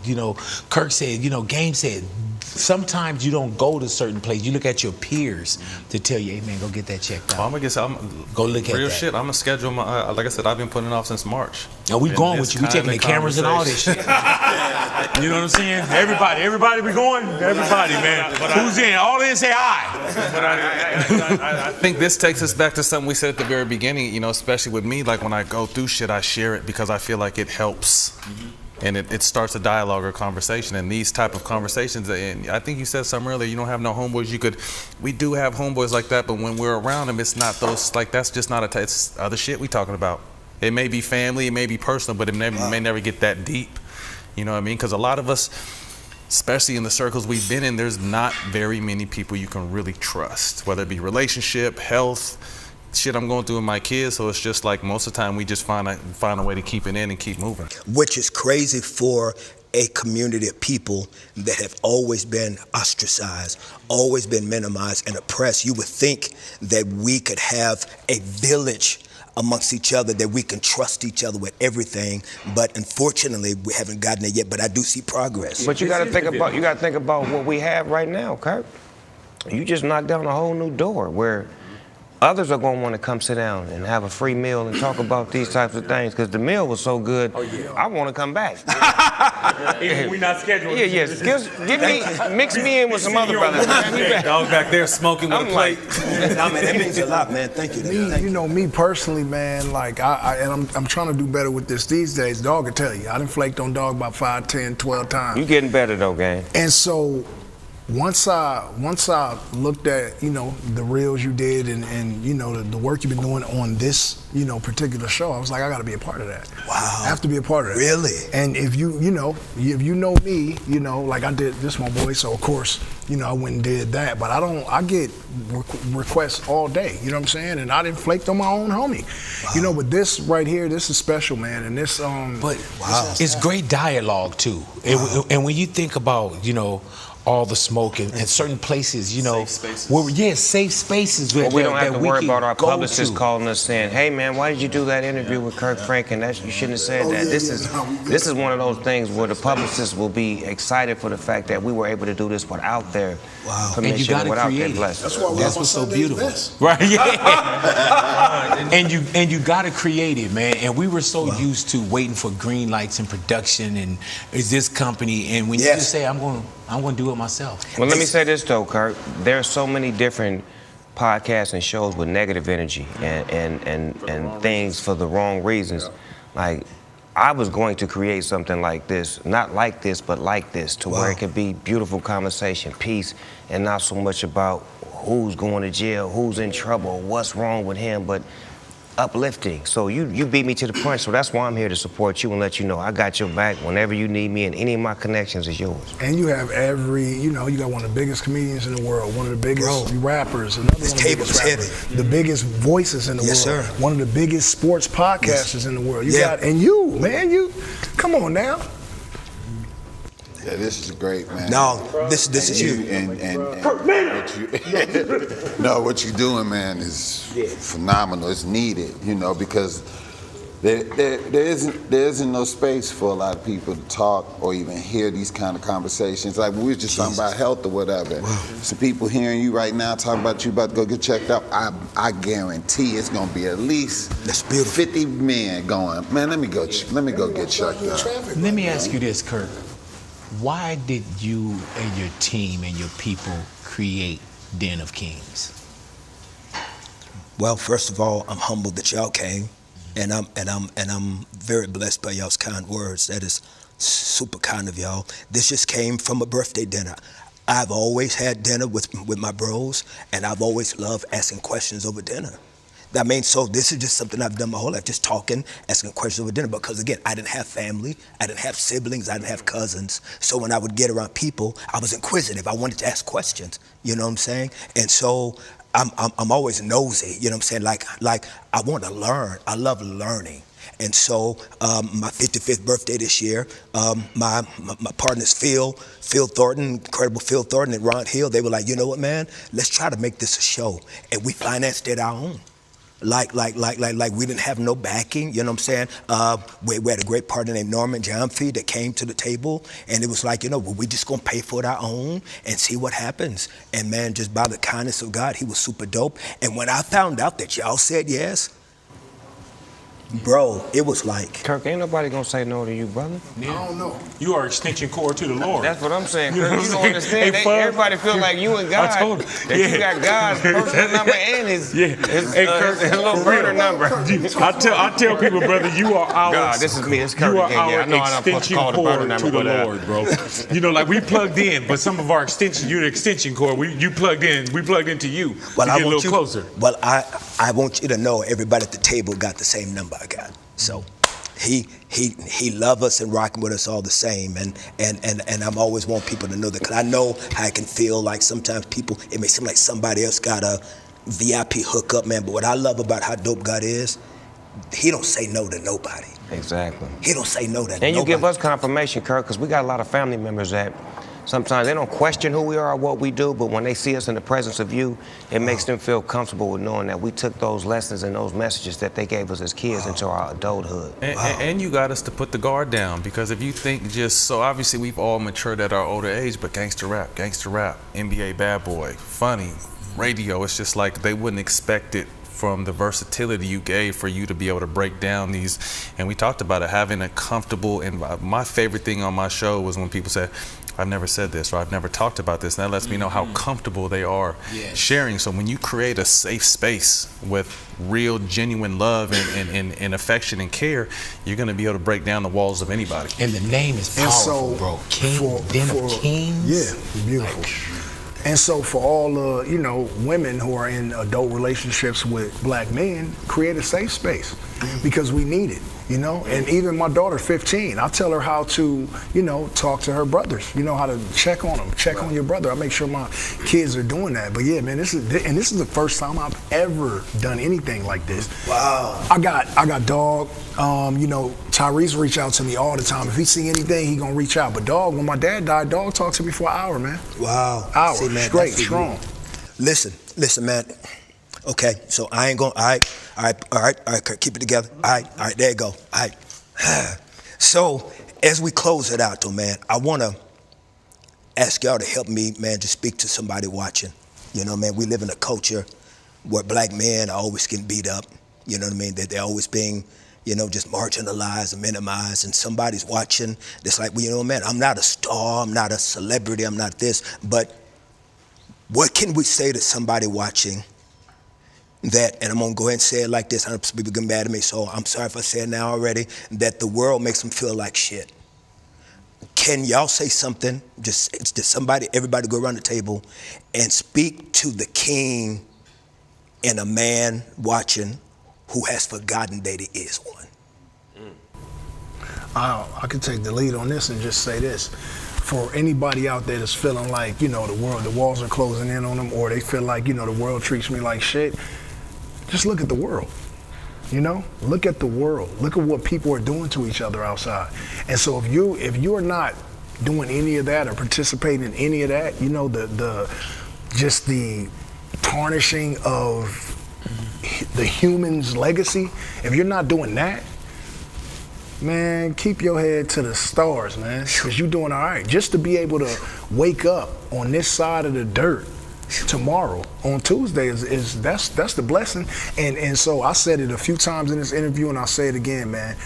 Kirk said, Game said. Sometimes you don't go to certain places. You look at your peers to tell you, hey man, go get that checked out. Go look at that. Real shit. I'm gonna schedule my. Like I said, I've been putting it off since March. Oh, we going with you. We taking the cameras and all this shit. You know what I'm saying? Everybody, we going. Everybody, man. Who's in? All in, say aye. I think this takes us back to something we said at the very beginning. Especially with me, like when I go through shit, I share it because I feel like it helps. And it starts a dialogue or conversation, and these type of conversations. And I think you said something earlier. You don't have no homeboys. We do have homeboys like that, but when we're around them, it's not those. Like that's just not it's other shit we talking about. It may be family, it may be personal, but it may never get that deep. You know what I mean? Because a lot of us, especially in the circles we've been in, there's not very many people you can really trust, whether it be relationship, health. Shit I'm going through with my kids, so it's just like most of the time we just find a way to keep it in and keep moving. Which is crazy for a community of people that have always been ostracized, always been minimized and oppressed. You would think that we could have a village amongst each other, that we can trust each other with everything, but unfortunately we haven't gotten it yet. But I do see progress. But you got to think about what we have right now, Kirk. You just knocked down a whole new door where others are going to want to come sit down and have a free meal and talk about these types of things because the meal was so good. I want to come back. Even we not scheduled. Mix me in with some other brothers. Dog back there smoking with a plate. Nah, man, that means a lot, man. Thank you. Me personally, man, like I'm trying to do better with this these days. Dog can tell you, I done flaked on Dog about 5, 10, 12 times. You getting better though, gang. And so once I looked at the reels you did and the work you've been doing on this particular show, I was like, I got to be a part of that. Wow. I have to be a part of that. Really? And if you know me, like I did this my boy, so of course I went and did that. But I get requests all day. You know what I'm saying? And I didn't flake on my own homie. Wow. But this right here, this is special, man. And this it's great dialogue too. Wow. And when you think about all the smoke and certain places, safe spaces. Safe spaces. Well, we don't have to worry about our publicist calling us saying, "Hey, man, why did you do that interview with Kirk Franklin? You shouldn't have said that." This is one of those things where the publicist will be excited for the fact that we were able to do this without their permission, and without their blessing. That's what's so beautiful, right? Yeah. and you got to create it, man. And we were so used to waiting for green lights in production and is this company, and when you just say, I'm going to do it myself. Well, let me say this though, Kirk. There are so many different podcasts and shows with negative energy and things for the wrong reasons. Like, I was going to create something like this, not like this, but like this, to where it could be beautiful conversation, peace, and not so much about who's going to jail, who's in trouble, what's wrong with him, but uplifting. So you beat me to the punch, so that's why I'm here to support you and let you know I got your back whenever you need me, and any of my connections is yours. And you have you got one of the biggest comedians in the world, one of the biggest rappers, another one of the biggest rappers, the biggest voices in the world, sir. One of the biggest sports podcasters in the world. You come on now. Yeah, this is great, man. No, this is you. What you're doing, man, is phenomenal. It's needed, because there isn't no space for a lot of people to talk or even hear these kind of conversations. Like we were just talking about health or whatever. Some people hearing you right now talking about you about to go get checked out. I guarantee it's gonna be at least 50 men going, man, let me go get checked out. Let me ask you this, Kirk. Why did you and your team and your people create Den of Kings? Well, first of all, I'm humbled that y'all came, and I'm very blessed by y'all's kind words. That is super kind of y'all. This just came from a birthday dinner. I've always had dinner with my bros, and I've always loved asking questions over dinner. I mean, so this is just something I've done my whole life, just talking, asking questions over dinner, because again, I didn't have family, I didn't have siblings, I didn't have cousins. So when I would get around people, I was inquisitive. I wanted to ask questions, you know what I'm saying? And so I'm always nosy, you know what I'm saying? Like I want to learn. I love learning. And so my 55th birthday this year, my partners Phil Thornton, incredible Phil Thornton and Ron Hill, they were like, you know what, man? Let's try to make this a show. And we financed it our own. Like we didn't have no backing, you know what I'm saying? We had a great partner named Norman Jamfee that came to the table, and it was like, we just gonna pay for it our own and see what happens. And man, just by the kindness of God, he was super dope. And when I found out that y'all said yes, bro, it was like... Kirk, ain't nobody gonna say no to you, brother. I don't know. You are extension cord to the Lord. That's what I'm saying, Kirk. You don't understand. Everybody feel like you and God. I told him. You got God's personal number and his little burner number. I tell people, brother, you are our... God, this is me. It's Kirk you are again. our extension cord to the Lord, bro. Like we plugged in, but some of our extension, you're the extension cord. We plugged in. We plugged into you. Well, to get a little closer. Well, I want you to know everybody at the table got the same number I got. So he love us and rocking with us all the same, and I'm always want people to know that, because I know how I can feel like sometimes people, it may seem like somebody else got a VIP hookup, man, but what I love about how dope God is, he don't say no to nobody. Exactly. He don't say no to nobody. And you give us confirmation, Kirk, because we got a lot of family members that sometimes they don't question who we are or what we do, but when they see us in the presence of you, it makes them feel comfortable with knowing that we took those lessons and those messages that they gave us as kids into our adulthood. And you got us to put the guard down, because if you think so obviously we've all matured at our older age, but gangster rap, NBA bad boy, funny, radio, it's just like they wouldn't expect it from the versatility you gave for you to be able to break down these. And we talked about it, having a comfortable environment. My favorite thing on my show was when people said, I've never said this, or I've never talked about this, and that lets me know how comfortable they are sharing. So when you create a safe space with real, genuine love and affection and care, you're going to be able to break down the walls of anybody. And the name is powerful, bro. Den of Kings. Yeah, beautiful. And so for all women who are in adult relationships with black men, create a safe space, because we need it. And even my daughter, 15, I tell her how to, talk to her brothers, how to check on them, check on your brother. I make sure my kids are doing that. But yeah, man, this is the first time I've ever done anything like this. Wow. I got Dog. Tyrese reach out to me all the time. If he see anything, he gonna reach out. But Dog, when my dad died, Dog talked to me for an hour, man. Wow. Hour, See, man, straight, strong. Listen, man. Okay, so I ain't gonna, all right, keep it together. All right, there you go. All right. So, as we close it out though, man, I wanna ask y'all to help me, man, to speak to somebody watching. Man, we live in a culture where black men are always getting beat up, you know what I mean? That they're always being, just marginalized and minimized, and somebody's watching. It's like, well, man, I'm not a star, I'm not a celebrity, I'm not this, but what can we say to somebody watching that, and I'm gonna go ahead and say it like this. I know some people get mad at me, so I'm sorry if I say it now already, that the world makes them feel like shit. Can y'all say something, just somebody, everybody go around the table and speak to the king and a man watching who has forgotten that he is one? I could take the lead on this and just say this. For anybody out there that's feeling like, the walls are closing in on them, or they feel like, the world treats me like shit, just look at the world. Look at the world. Look at what people are doing to each other outside. And so if you're not doing any of that or participating in any of that, just the tarnishing of the human's legacy, if you're not doing that, man, keep your head to the stars, man, because you're doing all right. Just to be able to wake up on this side of the dirt tomorrow on Tuesday is that's the blessing. And so I said it a few times in this interview, and I'll say it again, man.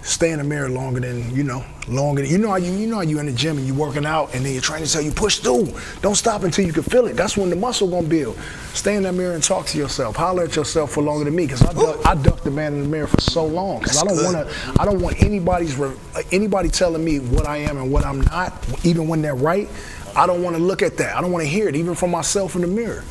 Stay in the mirror longer than how you in the gym and you working out, and then your trainer tell you push through, don't stop until you can feel it. That's when the muscle gonna build. Stay in that mirror and talk to yourself. Holler at yourself for longer than me, because I ducked the man in the mirror for so long, because I don't want anybody telling me what I am and what I'm not, even when they're right. I don't want to look at that. I don't want to hear it, even from myself in the mirror.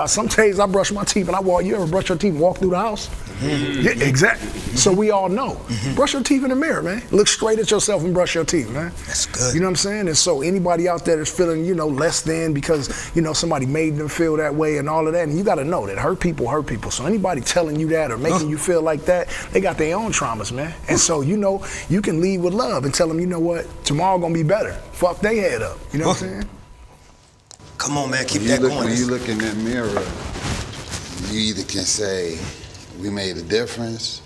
Some days I brush my teeth and I walk. You ever brush your teeth and walk through the house? Mm-hmm. Yeah, exactly. So we all know. Mm-hmm. Brush your teeth in the mirror, man. Look straight at yourself and brush your teeth, man. That's good. You know what I'm saying? And so anybody out there that's feeling, less than because, somebody made them feel that way and all of that, and you got to know that hurt people. So anybody telling you that or making you feel like that, they got their own traumas, man. And so, you can lead with love and tell them, you know what, tomorrow gonna be better. Fuck they head up. You know what I'm saying? Come on, man, keep that going. When you look in that mirror, you either can say, we made a difference,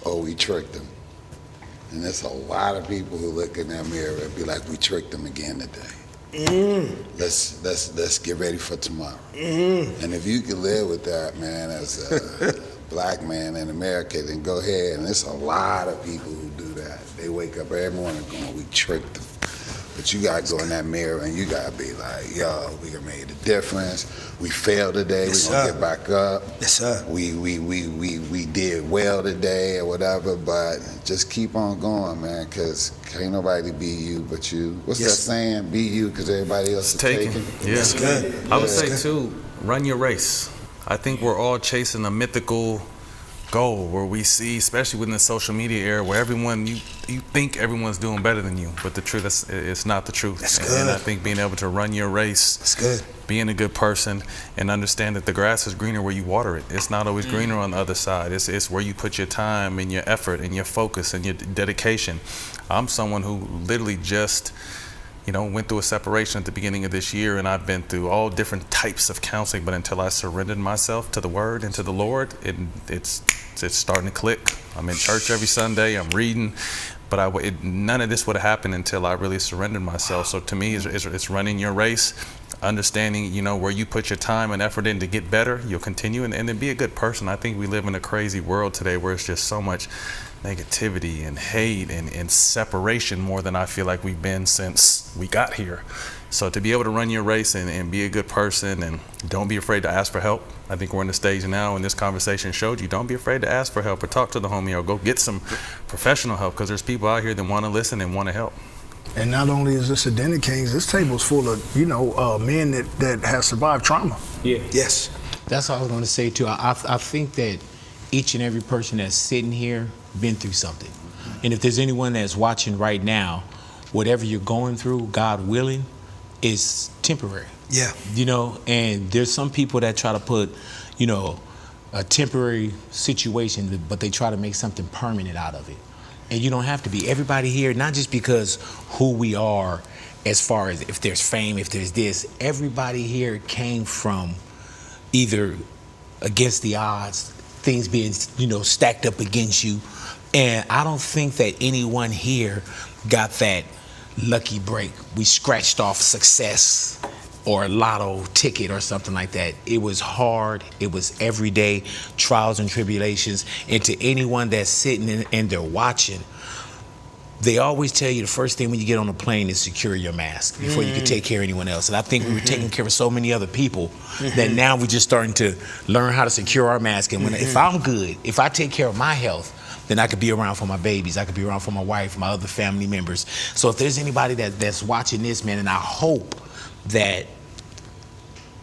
or we tricked them. And there's a lot of people who look in that mirror and be like, we tricked them again today. Let's get ready for tomorrow. And if you can live with that, man, as a black man in America, then go ahead. And there's a lot of people who do that. They wake up every morning going, we tricked them. But you gotta go in that mirror and you gotta be like, yo, we made a difference. We failed today. Yes, we're gonna get back up. Yes, sir. We did well today or whatever, but just keep on going, man, because can't nobody be you but you. What's that saying? Be you because everybody else is taken. Yeah. That's good. I would say too, run your race. I think we're all chasing a mythical goal where we see, especially within the social media era, where you think everyone's doing better than you, but the truth is it's not the truth. That's good. And I think being able to run your race, that's good. Being a good person, and understand that the grass is greener where you water it. It's not always greener on the other side. It's where you put your time and your effort and your focus and your dedication. I'm someone who literally just went through a separation at the beginning of this year, and I've been through all different types of counseling, but until I surrendered myself to the Word and to the Lord, it's starting to click. I'm in church every Sunday, I'm reading, but none of this would have happened until I really surrendered myself. So to me, it's running your race, understanding, where you put your time and effort in to get better, you'll continue, and then be a good person. I think we live in a crazy world today where it's just so much negativity and hate and separation more than I feel like we've been since we got here. So to be able to run your race and be a good person, and don't be afraid to ask for help. I think we're in the stage now, and this conversation showed you, don't be afraid to ask for help or talk to the homie or go get some professional help, because there's people out here that want to listen and want to help. And not only is this a Den of Kings, this table's full of, men that have survived trauma. Yeah. Yes. That's all I was going to say too. I think that each and every person that's sitting here been through something. And if there's anyone that's watching right now, whatever you're going through, God willing, is temporary. Yeah. And there's some people that try to put, a temporary situation, but they try to make something permanent out of it. And you don't have to be. Everybody here, not just because who we are, as far as if there's fame, if there's this, everybody here came from either against the odds, things being, stacked up against you. And I don't think that anyone here got that lucky break. We scratched off success or a lotto ticket or something like that. It was hard. It was everyday trials and tribulations. And to anyone that's sitting and they're watching, they always tell you the first thing when you get on a plane is secure your mask before you can take care of anyone else. And I think we were taking care of so many other people that now we're just starting to learn how to secure our mask. And if I'm good, if I take care of my health, then I could be around for my babies. I could be around for my wife, my other family members. So if there's anybody that's watching this, man, and I hope that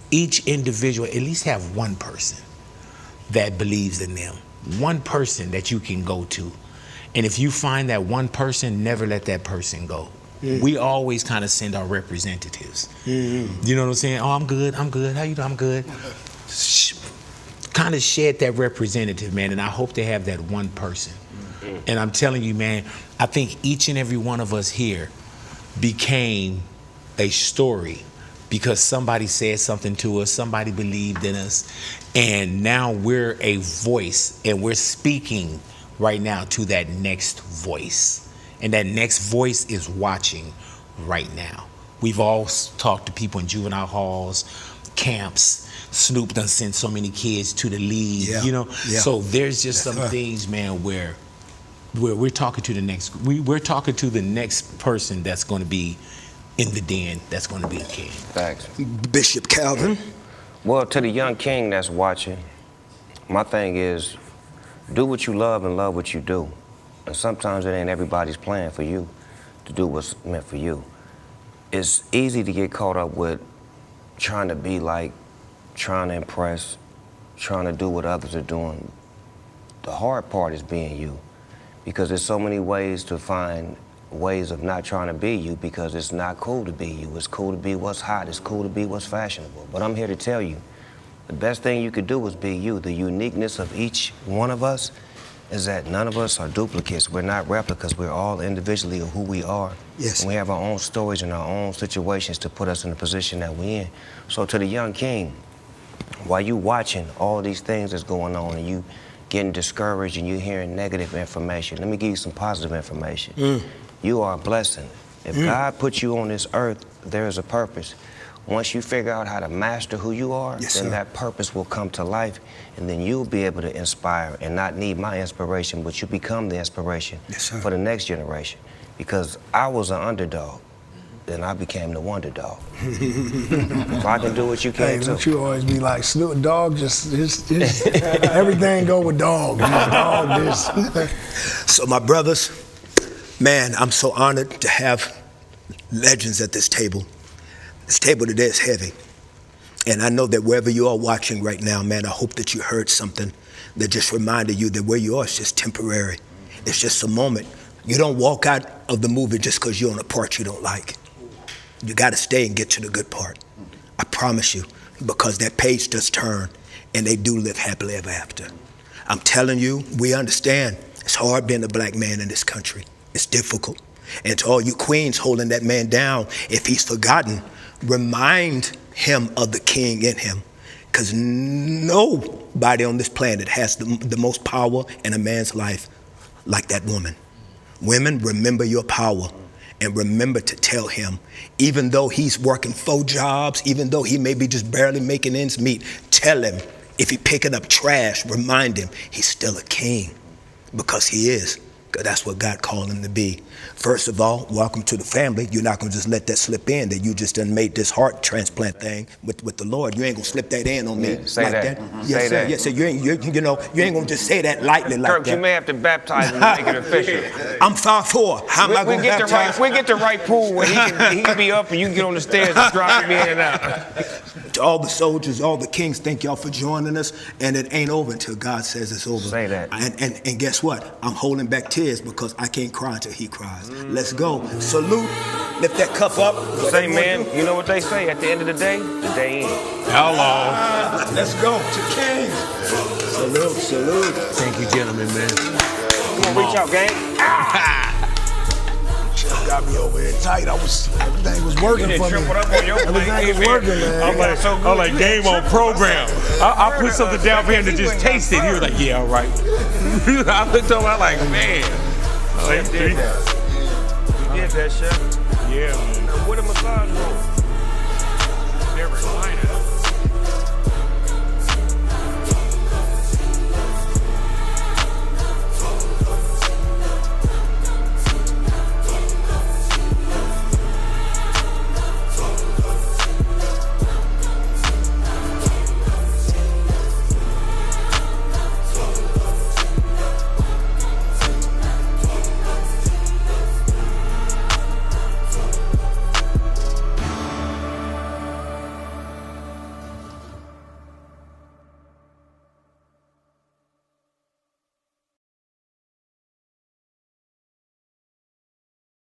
each individual at least have one person that believes in them, one person that you can go to. And if you find that one person, never let that person go. We always kind of send our representatives. You know what I'm saying? Oh, I'm good. How you doing? I'm good. Kind of shed that representative, man, and I hope they have that one person. And I'm telling you, man, I think each and every one of us here became a story because somebody said something to us, somebody believed in us, and now we're a voice, and we're speaking right now to that next voice. And that next voice is watching right now. We've all talked to people in juvenile halls, camps. Snoop done sent so many kids to the league, you know? So there's just some things, man, where we're talking to the next, we're talking to the next person that's going to be in the den, that's going to be a king. Thanks. Bishop Calvin. Well, to the young king that's watching, my thing is, do what you love and love what you do. And sometimes it ain't everybody's plan for you to do what's meant for you. It's easy to get caught up with trying to be like, trying to impress, trying to do what others are doing. The hard part is being you, because there's so many ways to find ways of not trying to be you, because it's not cool to be you. It's cool to be what's hot. It's cool to be what's fashionable. But I'm here to tell you, the best thing you could do is be you. The uniqueness of each one of us is that none of us are duplicates. We're not replicas. We're all individually who we are. Yes. And we have our own stories and our own situations to put us in the position that we're in. So to the young king, while you watching all these things that's going on and you getting discouraged and you hearing negative information, let me give you some positive information. You are a blessing. If God put you on this earth, there is a purpose. Once you figure out how to master who you are, then that purpose will come to life, and then you'll be able to inspire and not need my inspiration, but you become the inspiration for the next generation. Because I was an underdog, then I became the wonder dog. If I can do what you can, don't you always be like, Snoop Dogg, just everything go with dog. Dog this. So my brothers, man, I'm so honored to have legends at this table. This table today is heavy. And I know that wherever you are watching right now, man, I hope that you heard something that just reminded you that where you are is just temporary. It's just a moment. You don't walk out of the movie just because you're on a part you don't like. You got to stay and get to the good part. I promise you, because that page does turn and they do live happily ever after. I'm telling you, we understand it's hard being a black man in this country. It's difficult. And to all you queens holding that man down, if he's forgotten, remind him of the king in him. Because nobody on this planet has the most power in a man's life like that woman. Women, remember your power. And remember to tell him, even though he's working 4 jobs, even though he may be just barely making ends meet, tell him, if he's picking up trash, remind him he's still a king, because he is. Because that's what God called him to be. First of all, welcome to the family. You're not going to just let that slip in, that you just done made this heart transplant thing with the Lord. You ain't going to slip that in on me say like that. Yes, sir. Yes, sir. You ain't going to just say that lightly like Kirk, that. you may have to baptize him and make it official. I'm 5'4". How am I going to baptize? We get the right pool where he can be up and you can get on the stairs and drop him in and out. To all the soldiers, all the kings, thank y'all for joining us. And it ain't over until God says it's over. Say that. And guess what? I'm holding back tears because I can't cry until he cries. Let's go. Salute. Lift that cup up. Say, man, you know what they say? At the end of the day ends. Hello. Let's go to Kings. Salute, salute. Thank you, gentlemen, man. Come on, reach out, gang. Got me over here tight. Everything was working for me. Everything was working, man. I'm like, game on program. I put something down for him to just taste it. He was like, yeah, all right. I looked over, I'm like, man. You did that shit. Yeah, man. Now, what a massage room. They're reclining.